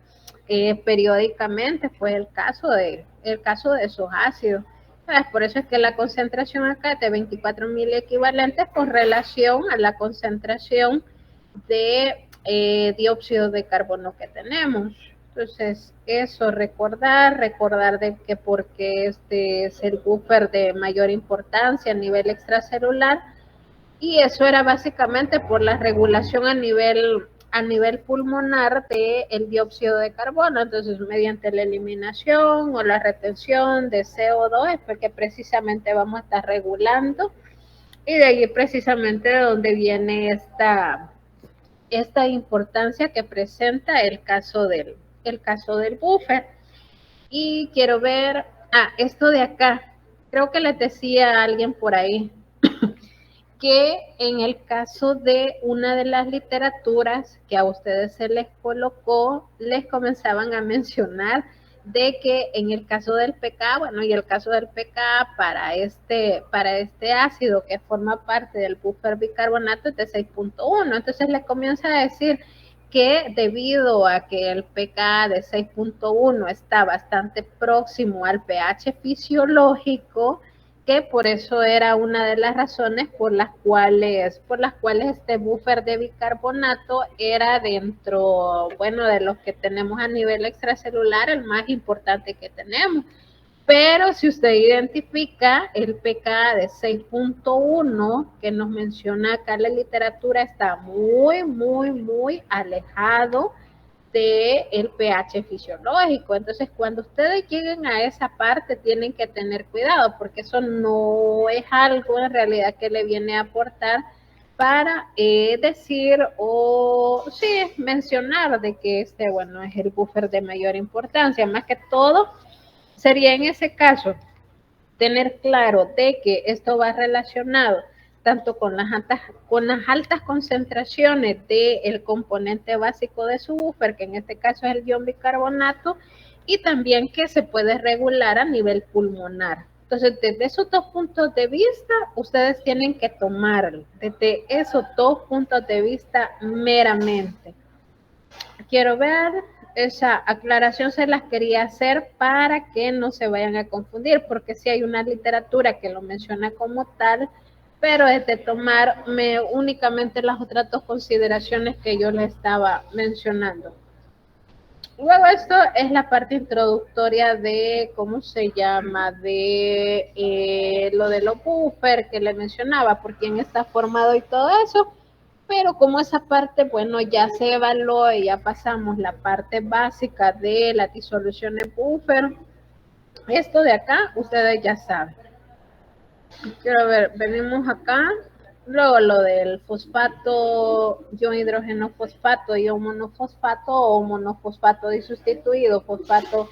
periódicamente, pues el caso de esos ácidos. Por eso es que la concentración acá es de 24 miliequivalentes con relación a la concentración de dióxido de carbono que tenemos. Entonces, eso, recordar de que porque este es el buffer de mayor importancia a nivel extracelular, y eso era básicamente por la regulación a nivel pulmonar del dióxido de carbono. Entonces, mediante la eliminación o la retención de CO2 es porque precisamente vamos a estar regulando, y de ahí precisamente de donde viene esta importancia que presenta el caso del buffer. Y quiero ver, esto de acá, creo que les decía a alguien por ahí, que en el caso de una de las literaturas que a ustedes se les colocó, les comenzaban a mencionar de que en el caso del pK, bueno, y el caso del pK para este ácido que forma parte del buffer bicarbonato es de 6.1. Entonces les comienza a decir que debido a que el pK de 6.1 está bastante próximo al pH fisiológico, que por eso era una de las razones por las cuales este buffer de bicarbonato era dentro, bueno, de los que tenemos a nivel extracelular, el más importante que tenemos. Pero si usted identifica el pK de 6.1 que nos menciona acá la literatura, está muy, muy, muy alejado del pH fisiológico. Entonces, cuando ustedes lleguen a esa parte, tienen que tener cuidado, porque eso no es algo en realidad que le viene a aportar para decir o sí, mencionar de que bueno, es el buffer de mayor importancia. Más que todo, sería en ese caso tener claro de que esto va relacionado tanto con las altas concentraciones del componente básico de su buffer, que en este caso es el ion bicarbonato, y también que se puede regular a nivel pulmonar. Entonces, desde esos dos puntos de vista, ustedes tienen que tomarlo, desde esos dos puntos de vista meramente. Quiero ver, esa aclaración se las quería hacer para que no se vayan a confundir, porque sí hay una literatura que lo menciona como tal, pero es de tomarme únicamente las otras dos consideraciones que yo les estaba mencionando. Luego esto es la parte introductoria de, ¿cómo se llama? De lo de los buffer que le mencionaba, por quién está formado y todo eso. Pero como esa parte, bueno, ya se evaluó y ya pasamos la parte básica de la disolución de buffer, esto de acá, ustedes ya saben. Quiero ver, venimos acá, luego lo del fosfato, ion hidrógeno fosfato, ion monofosfato o monofosfato disustituido, fosfato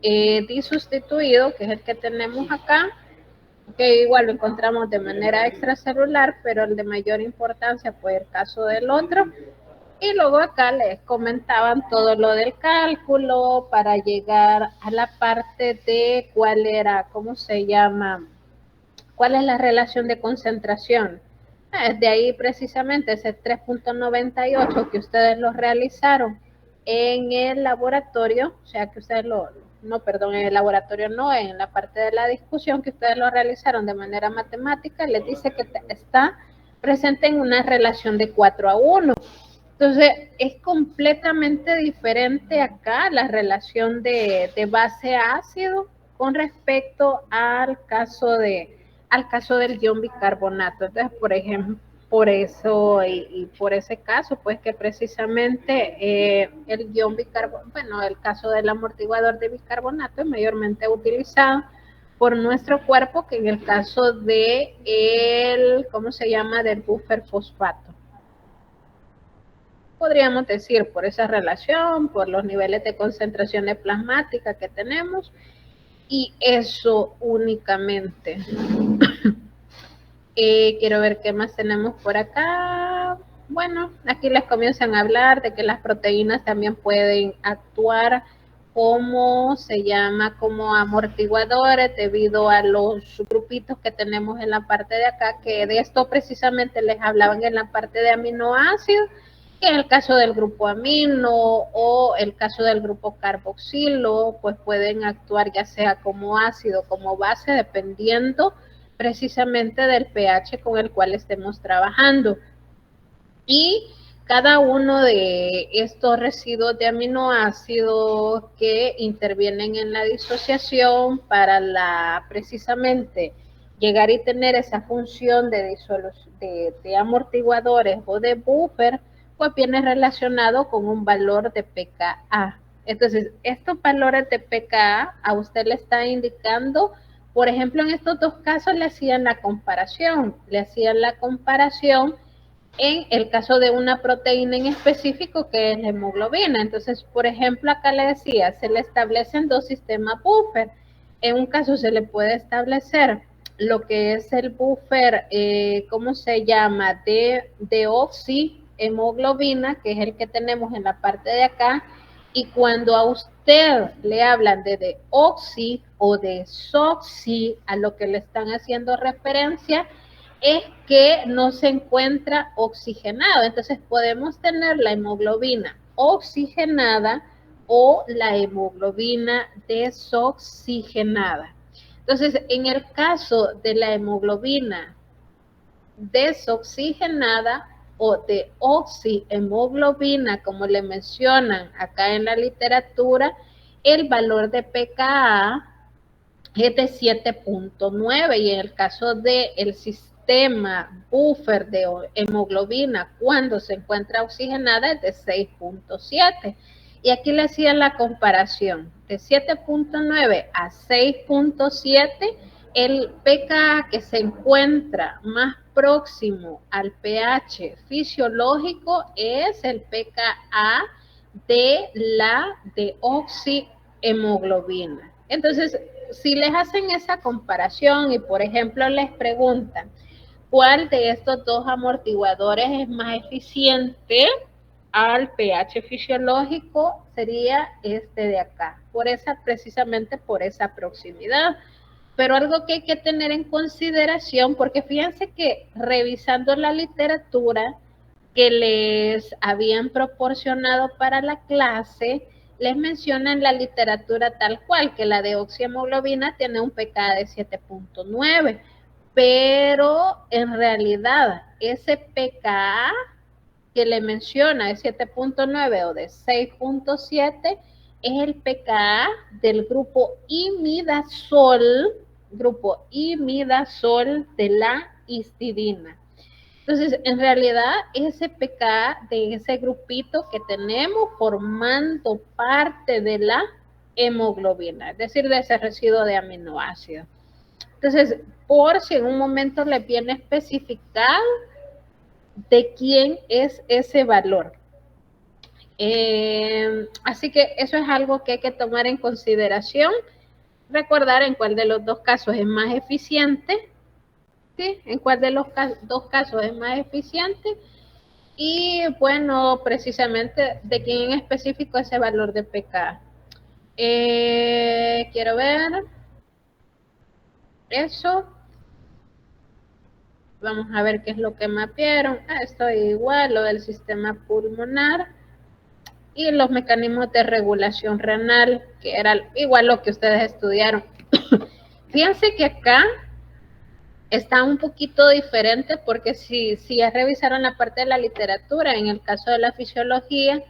disustituido, que es el que tenemos acá, que igual lo encontramos de manera extracelular, pero el de mayor importancia fue el caso del otro. Y luego acá les comentaban todo lo del cálculo para llegar a la parte de cuál era, ¿cómo se llama? ¿Cuál es la relación de concentración? De ahí precisamente ese 3.98 que ustedes lo realizaron en el laboratorio, o sea que ustedes en el laboratorio no, en la parte de la discusión que ustedes lo realizaron de manera matemática, les dice que está presente en una relación de 4:1. Entonces, es completamente diferente acá la relación de base a ácido con respecto al caso del ion bicarbonato. Entonces, por ejemplo, Por eso y por ese caso, pues que precisamente el ion bicarbonato, bueno, el caso del amortiguador de bicarbonato es mayormente utilizado por nuestro cuerpo que en el caso de el, ¿cómo se llama?, del buffer fosfato. Podríamos decir por esa relación, por los niveles de concentración de plasmática que tenemos, y eso únicamente. Quiero ver qué más tenemos por acá. Bueno, aquí les comienzan a hablar de que las proteínas también pueden actuar como se llama, como amortiguadores debido a los grupitos que tenemos en la parte de acá, que de esto precisamente les hablaban en la parte de aminoácidos, que en el caso del grupo amino o el caso del grupo carboxilo, pues pueden actuar ya sea como ácido, como base, dependiendo precisamente del pH con el cual estemos trabajando. Y cada uno de estos residuos de aminoácidos que intervienen en la disociación para precisamente llegar y tener esa función de amortiguadores o de buffer, pues viene relacionado con un valor de pKa. Entonces, estos valores de pKa a usted le está indicando, por ejemplo, en estos dos casos le hacían la comparación en el caso de una proteína en específico que es la hemoglobina. Entonces, por ejemplo, acá le decía, se le establecen dos sistemas buffer. En un caso se le puede establecer lo que es el buffer, ¿cómo se llama?, de oxihemoglobina, que es el que tenemos en la parte de acá, y cuando a usted le hablan de deoxi o de soxi, a lo que le están haciendo referencia es que no se encuentra oxigenado. Entonces podemos tener la hemoglobina oxigenada o la hemoglobina desoxigenada. Entonces, en el caso de la hemoglobina desoxigenada o de oxihemoglobina, como le mencionan acá en la literatura, el valor de pKa es de 7.9 y en el caso del sistema buffer de hemoglobina cuando se encuentra oxigenada es de 6.7. Y aquí le hacían la comparación de 7.9 a 6.7, el pKa que se encuentra más próximo al pH fisiológico es el pKa de la deoxihemoglobina. Entonces, si les hacen esa comparación y, por ejemplo, les preguntan cuál de estos dos amortiguadores es más eficiente al pH fisiológico, sería este de acá, precisamente por esa proximidad. Pero algo que hay que tener en consideración, porque fíjense que revisando la literatura que les habían proporcionado para la clase, les mencionan la literatura tal cual, que la deoxihemoglobina tiene un pKa de 7.9, pero en realidad ese pKa que le menciona de 7.9 o de 6.7 es el pKa del grupo imidazol de la histidina. Entonces, en realidad, ese pKa de ese grupito que tenemos formando parte de la hemoglobina, es decir, de ese residuo de aminoácidos. Entonces, por si en un momento les viene especificado de quién es ese valor. Así que eso es algo que hay que tomar en consideración, recordar en cuál de los dos casos es más eficiente, ¿sí? En cuál de los dos casos es más eficiente y, bueno, precisamente de quién en específico ese valor de pKa. Quiero ver eso. Vamos a ver qué es lo que mapearon. Esto es igual, lo del sistema pulmonar y los mecanismos de regulación renal, que era igual lo que ustedes estudiaron. Fíjense que acá está un poquito diferente porque si ya revisaron la parte de la literatura, en el caso de la fisiología,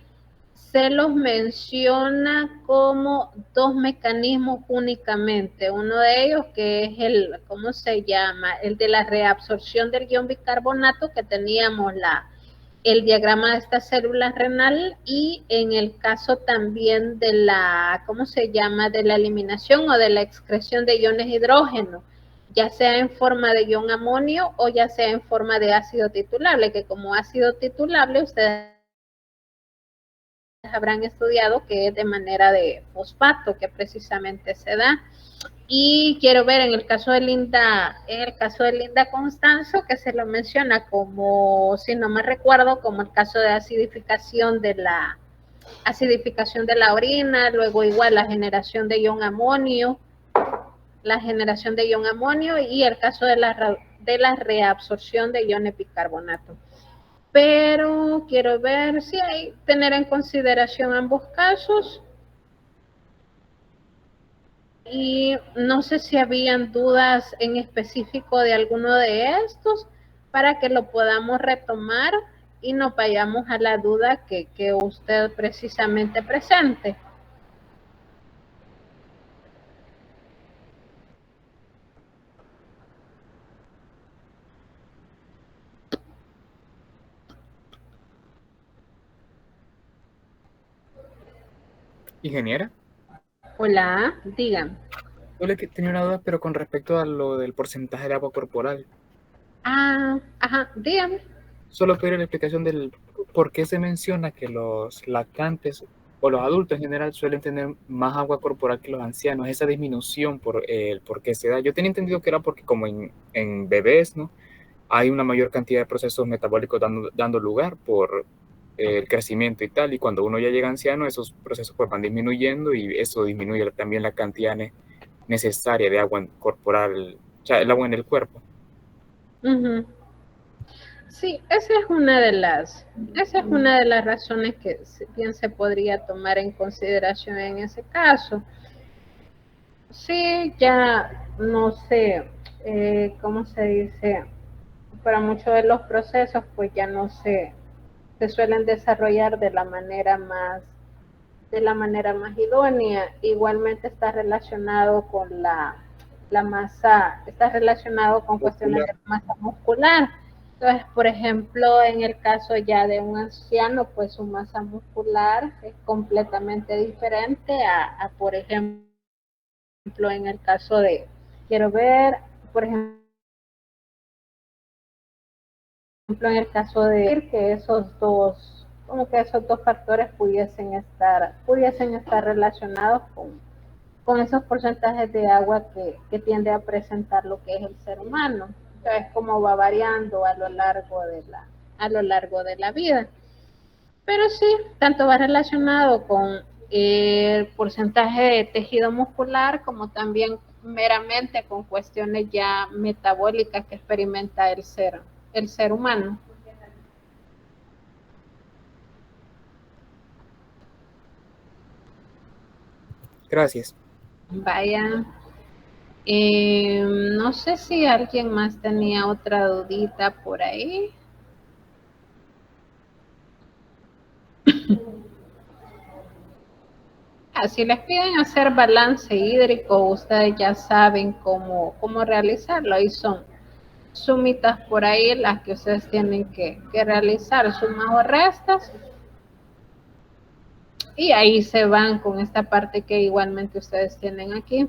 se los menciona como dos mecanismos únicamente. Uno de ellos que es el, ¿cómo se llama? El de la reabsorción del ion bicarbonato, que teníamos el diagrama de esta célula renal, y en el caso también de la, ¿cómo se llama? De la eliminación o de la excreción de iones hidrógeno, ya sea en forma de ion amonio o ya sea en forma de ácido titulable, que como ácido titulable ustedes habrán estudiado que es de manera de fosfato que precisamente se da. Y quiero ver en el caso de Linda Constanzo, que se lo menciona como, si no me recuerdo, como el caso de acidificación de la orina, luego igual la generación de ion amonio, y el caso de la reabsorción de iones bicarbonato. Pero quiero ver si hay tener en consideración ambos casos. Y no sé si habían dudas en específico de alguno de estos para que lo podamos retomar y nos vayamos a la duda que usted precisamente presente. Ingeniera, Hola, digan. yo que tenía una duda, pero con respecto a lo del porcentaje de agua corporal. Ajá, dígame. Solo pedir la explicación del por qué se menciona que los lactantes o los adultos en general suelen tener más agua corporal que los ancianos. Esa disminución por qué se da. Yo tenía entendido que era porque como en bebés, ¿no? Hay una mayor cantidad de procesos metabólicos dando lugar por el crecimiento y tal, y cuando uno ya llega anciano, esos procesos pues van disminuyendo y eso disminuye también la cantidad necesaria de agua corporal, o sea, el agua en el cuerpo. Uh-huh. Sí, esa es una de las razones que bien se podría tomar en consideración en ese caso. Sí, ya no sé, ¿cómo se dice? Para muchos de los procesos, pues ya no se suelen desarrollar de la manera más idónea. Igualmente está relacionado con la masa, está relacionado con cuestiones de masa muscular. Entonces, por ejemplo, en el caso ya de un anciano, pues su masa muscular es completamente diferente por ejemplo, en el caso de, quiero ver, por ejemplo, en el caso de que esos dos factores pudiesen estar relacionados con esos porcentajes de agua que tiende a presentar lo que es el ser humano. Entonces, cómo va variando a lo largo de la vida. Pero sí, tanto va relacionado con el porcentaje de tejido muscular como también meramente con cuestiones ya metabólicas que experimenta el ser humano. Gracias. Vaya, no sé si alguien más tenía otra dudita por ahí. Si les piden hacer balance hídrico, ustedes ya saben cómo realizarlo. Ahí son sumitas por ahí las que ustedes tienen que realizar, sumas o restas. Y ahí se van con esta parte que igualmente ustedes tienen aquí.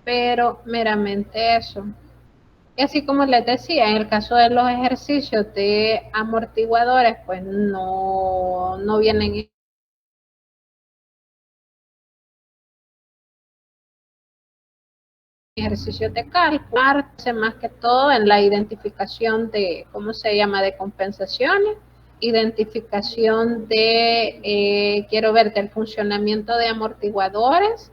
Pero meramente eso. Y así como les decía, en el caso de los ejercicios de amortiguadores, pues no vienen ejercicios de cálculo, más que todo en la identificación de, ¿cómo se llama?, de compensaciones, identificación de, quiero ver, del funcionamiento de amortiguadores,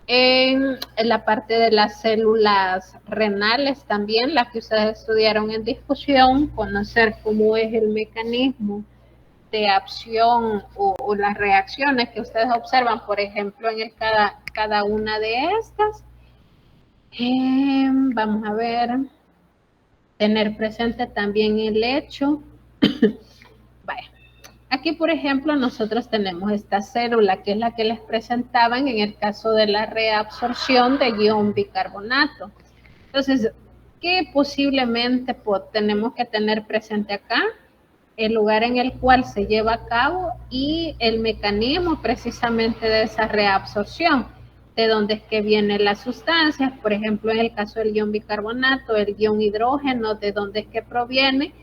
en la parte de las células renales también, las que ustedes estudiaron en difusión, conocer cómo es el mecanismo de acción o las reacciones que ustedes observan, por ejemplo, en cada una de estas. Vamos a ver, tener presente también el hecho, vaya, aquí, por ejemplo, nosotros tenemos esta célula que es la que les presentaban en el caso de la reabsorción de ion bicarbonato. Entonces, ¿qué posiblemente tenemos que tener presente acá? El lugar en el cual se lleva a cabo y el mecanismo precisamente de esa reabsorción, de dónde es que vienen las sustancias, por ejemplo, en el caso del ion bicarbonato, el ion hidrógeno, de dónde es que proviene,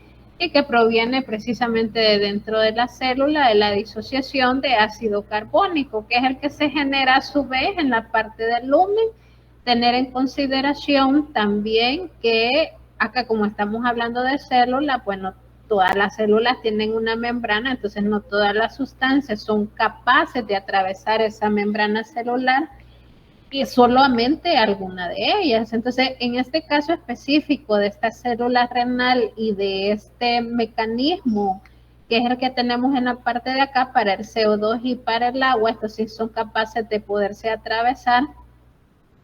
y que proviene precisamente de dentro de la célula de la disociación de ácido carbónico, que es el que se genera a su vez en la parte del lumen. Tener en consideración también que acá, como estamos hablando de células, bueno, todas las células tienen una membrana, entonces no todas las sustancias son capaces de atravesar esa membrana celular y solamente alguna de ellas. Entonces, en este caso específico de esta célula renal y de este mecanismo, que es el que tenemos en la parte de acá para el CO2 y para el agua, estos sí son capaces de poderse atravesar,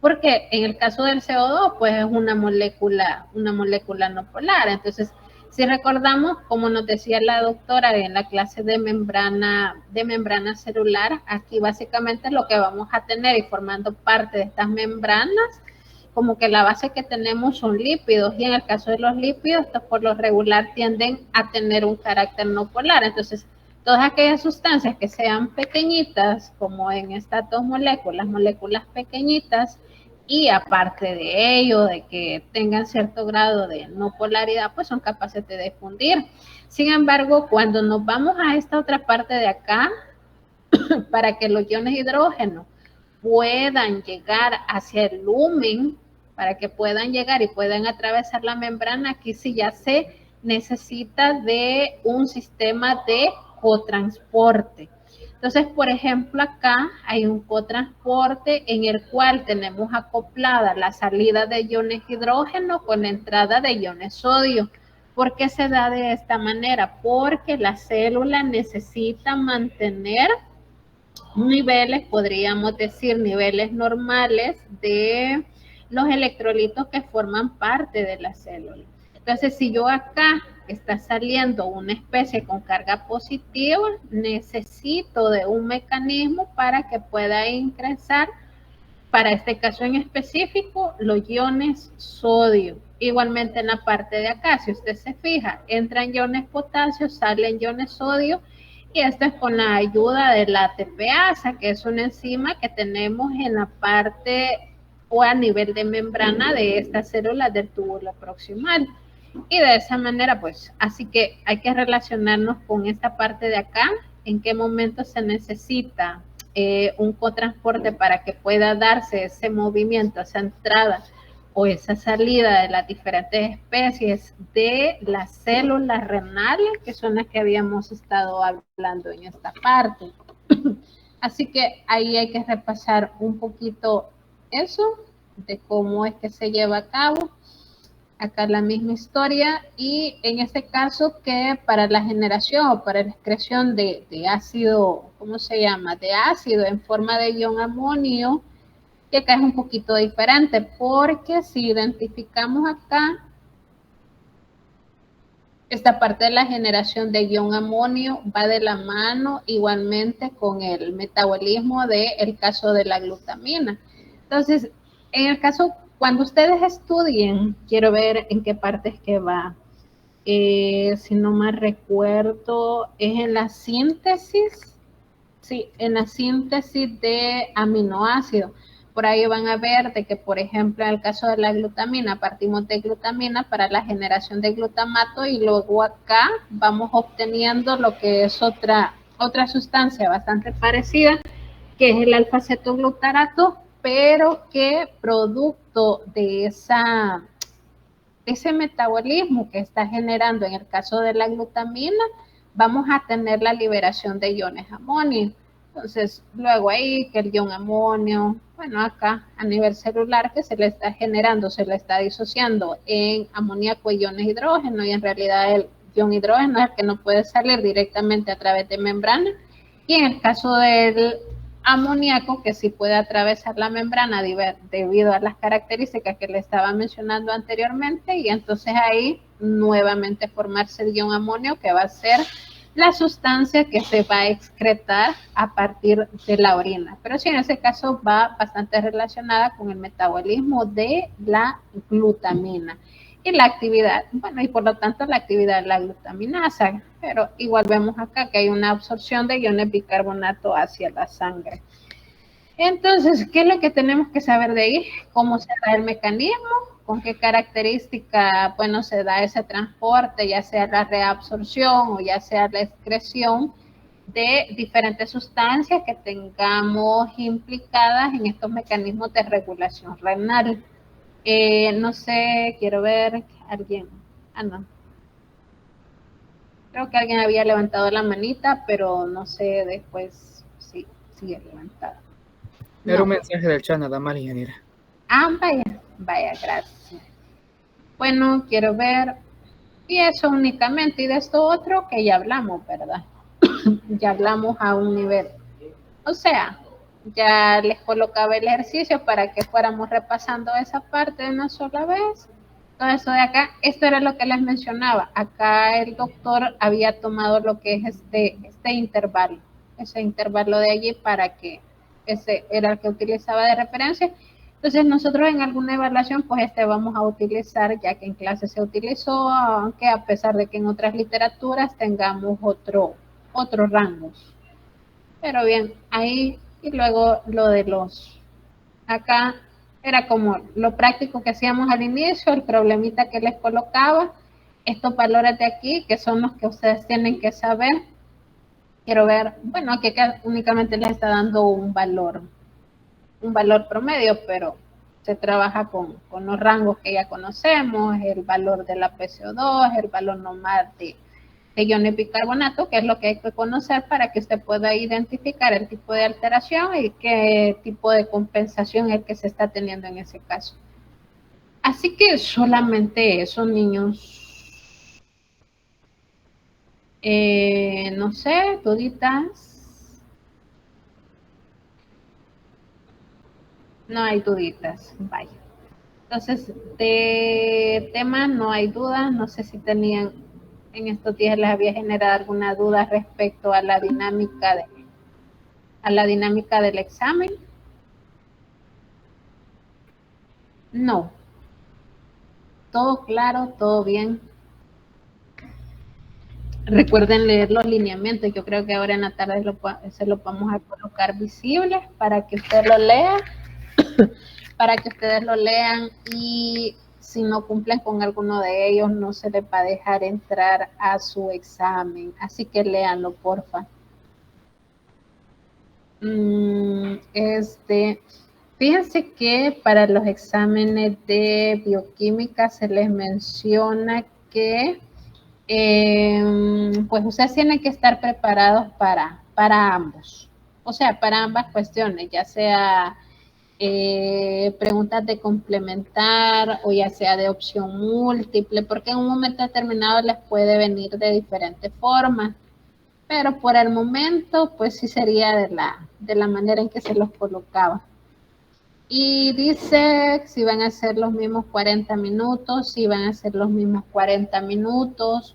porque en el caso del CO2, pues es una molécula no polar. Entonces, si recordamos, como nos decía la doctora en la clase de membrana celular, aquí básicamente lo que vamos a tener y formando parte de estas membranas, como que la base que tenemos son lípidos, y en el caso de los lípidos, estos por lo regular tienden a tener un carácter no polar. Entonces, todas aquellas sustancias que sean pequeñitas, como en estas dos moléculas pequeñitas, y aparte de ello, de que tengan cierto grado de no polaridad, pues son capaces de difundir. Sin embargo, cuando nos vamos a esta otra parte de acá, para que los iones hidrógeno puedan llegar hacia el lumen, para que puedan llegar y puedan atravesar la membrana, aquí sí ya se necesita de un sistema de cotransporte. Entonces, por ejemplo, acá hay un cotransporte en el cual tenemos acoplada la salida de iones hidrógeno con la entrada de iones sodio. ¿Por qué se da de esta manera? Porque la célula necesita mantener niveles, podríamos decir, niveles normales de los electrolitos que forman parte de la célula. Entonces, si yo acá está saliendo una especie con carga positiva, necesito de un mecanismo para que pueda ingresar, para este caso en específico, los iones sodio. Igualmente en la parte de acá, si usted se fija, entran iones potasio, salen iones sodio, y esto es con la ayuda de la ATPasa, que es una enzima que tenemos en la parte o a nivel de membrana de estas células del túbulo proximal. Y de esa manera, pues, así que hay que relacionarnos con esta parte de acá, en qué momento se necesita un cotransporte para que pueda darse ese movimiento, esa entrada o esa salida de las diferentes especies de las células renales, que son las que habíamos estado hablando en esta parte. Así que ahí hay que repasar un poquito eso, de cómo es que se lleva a cabo. Acá la misma historia, y en este caso que para la generación o para la excreción de ácido, ¿cómo se llama? De ácido en forma de ion amonio, que acá es un poquito diferente, porque si identificamos acá, esta parte de la generación de ion amonio va de la mano igualmente con el metabolismo del caso de la glutamina. Entonces, en el caso, cuando ustedes estudien, quiero ver en qué parte es que va. Si no mal recuerdo, es en la síntesis. Sí, en la síntesis de aminoácidos. Por ahí van a ver de que, por ejemplo, en el caso de la glutamina, partimos de glutamina para la generación de glutamato, y luego acá vamos obteniendo lo que es otra sustancia bastante parecida, que es el alfa-cetoglutarato, pero que producto de ese metabolismo que está generando en el caso de la glutamina, vamos a tener la liberación de iones amonio. Entonces, luego ahí que el ion amonio, bueno, acá a nivel celular que se le está generando, se le está disociando en amoníaco y iones hidrógeno, y en realidad el ion hidrógeno es el que no puede salir directamente a través de membrana, y en el caso del amoníaco, que sí puede atravesar la membrana debido a las características que le estaba mencionando anteriormente, y entonces ahí nuevamente formarse el ion amonio, que va a ser la sustancia que se va a excretar a partir de la orina. Pero sí, en ese caso va bastante relacionada con el metabolismo de la glutamina y la actividad, bueno, y por lo tanto la actividad de la glutaminasa, pero igual vemos acá que hay una absorción de iones bicarbonato hacia la sangre. Entonces, ¿qué es lo que tenemos que saber de ahí? ¿Cómo se da el mecanismo? ¿Con qué característica, bueno, se da ese transporte, ya sea la reabsorción o ya sea la excreción de diferentes sustancias que tengamos implicadas en estos mecanismos de regulación renal? No sé, quiero ver, alguien, no. Creo que alguien había levantado la manita, pero no sé, después sí, sigue levantada. Era un mensaje del chat, nada más, ingeniera. Vaya, gracias. Bueno, quiero ver, y eso únicamente, y de esto otro que ya hablamos, ¿verdad? Ya hablamos a un nivel. O sea, ya les colocaba el ejercicio para que fuéramos repasando esa parte de una sola vez. Todo eso de acá, esto era lo que les mencionaba. Acá el doctor había tomado lo que es este intervalo, ese intervalo de allí para que ese era el que utilizaba de referencia. Entonces nosotros en alguna evaluación pues vamos a utilizar, ya que en clase se utilizó, aunque a pesar de que en otras literaturas tengamos otros rangos. Pero bien, ahí y luego lo de los, acá era como lo práctico que hacíamos al inicio, el problemita que les colocaba, estos valores de aquí que son los que ustedes tienen que saber. Quiero ver, bueno, aquí únicamente les está dando un valor promedio, pero se trabaja con los rangos que ya conocemos, el valor de la PCO2, el valor normal de iones bicarbonato, que es lo que hay que conocer para que usted pueda identificar el tipo de alteración y qué tipo de compensación es el que se está teniendo en ese caso. Así que solamente eso, niños. No sé, duditas. No hay duditas, vaya. Entonces, de tema no hay dudas. No sé si tenían en estos días les había generado alguna duda respecto a la dinámica del examen. No. Todo claro, todo bien. Recuerden leer los lineamientos. Yo creo que ahora en la tarde se lo vamos a colocar visibles para que usted lo lea. Para que ustedes lo lean y si no cumplen con alguno de ellos no se les va a dejar entrar a su examen. Así que léanlo, porfa. Fíjense que para los exámenes de bioquímica se les menciona que pues ustedes tienen que estar preparados para ambos. O sea, para ambas cuestiones, ya sea preguntas de complementar o ya sea de opción múltiple, porque en un momento determinado les puede venir de diferentes formas, pero por el momento pues sí sería de la manera en que se los colocaba. Y dice si van a ser los mismos 40 minutos, si van a ser los mismos 40 minutos,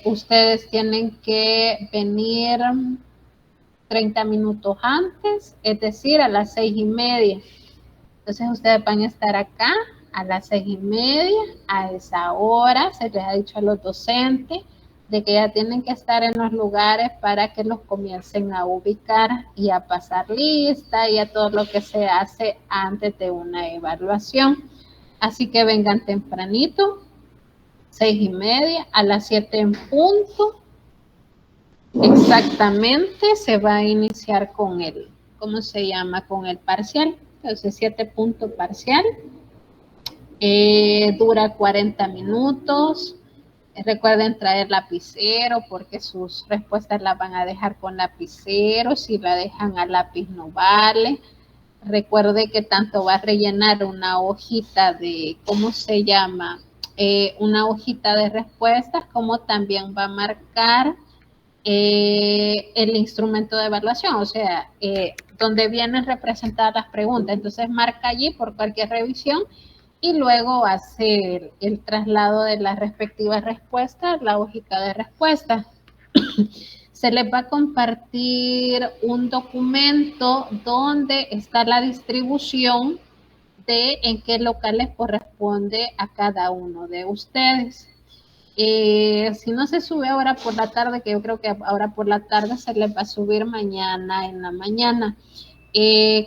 ustedes tienen que venir 30 minutos antes, es decir, a las 6:30. Entonces ustedes van a estar acá a las 6:30, a esa hora se les ha dicho a los docentes de que ya tienen que estar en los lugares para que los comiencen a ubicar y a pasar lista y a todo lo que se hace antes de una evaluación. Así que vengan tempranito, 6:30, a las 7 en punto. Exactamente, se va a iniciar con el, ¿cómo se llama? Con el parcial. Entonces, 7 puntos parcial. Dura 40 minutos. Recuerden traer lapicero porque sus respuestas las van a dejar con lapicero. Si la dejan a lápiz no vale. Recuerde que tanto va a rellenar una hojita de, ¿cómo se llama? Una hojita de respuestas, como también va a marcar el instrumento de evaluación, o sea, donde vienen representadas las preguntas. Entonces marca allí por cualquier revisión y luego hace el traslado de las respectivas respuestas, la hojita de respuestas. se les va a compartir un documento donde está la distribución de en qué locales corresponde a cada uno de ustedes. Si no se sube ahora por la tarde, que yo creo que ahora por la tarde se les va a subir mañana en la mañana.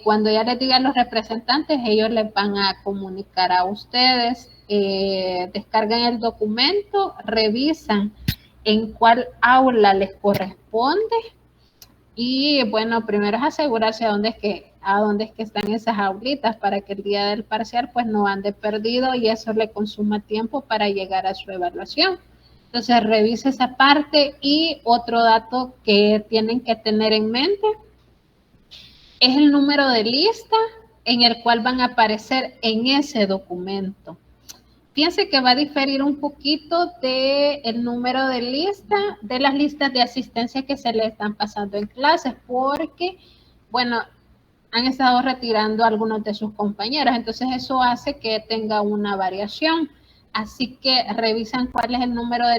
Cuando ya les digan los representantes, ellos les van a comunicar a ustedes, descargan el documento, revisan en cuál aula les corresponde y bueno, primero es asegurarse a dónde es que están esas aulitas para que el día del parcial pues no ande perdido y eso le consuma tiempo para llegar a su evaluación. Entonces revise esa parte y otro dato que tienen que tener en mente es el número de lista en el cual van a aparecer en ese documento. Fíjense que va a diferir un poquito del número de lista, de las listas de asistencia que se le están pasando en clases, porque, bueno, han estado retirando a algunos de sus compañeros, entonces eso hace que tenga una variación. Así que revisan cuál es el número de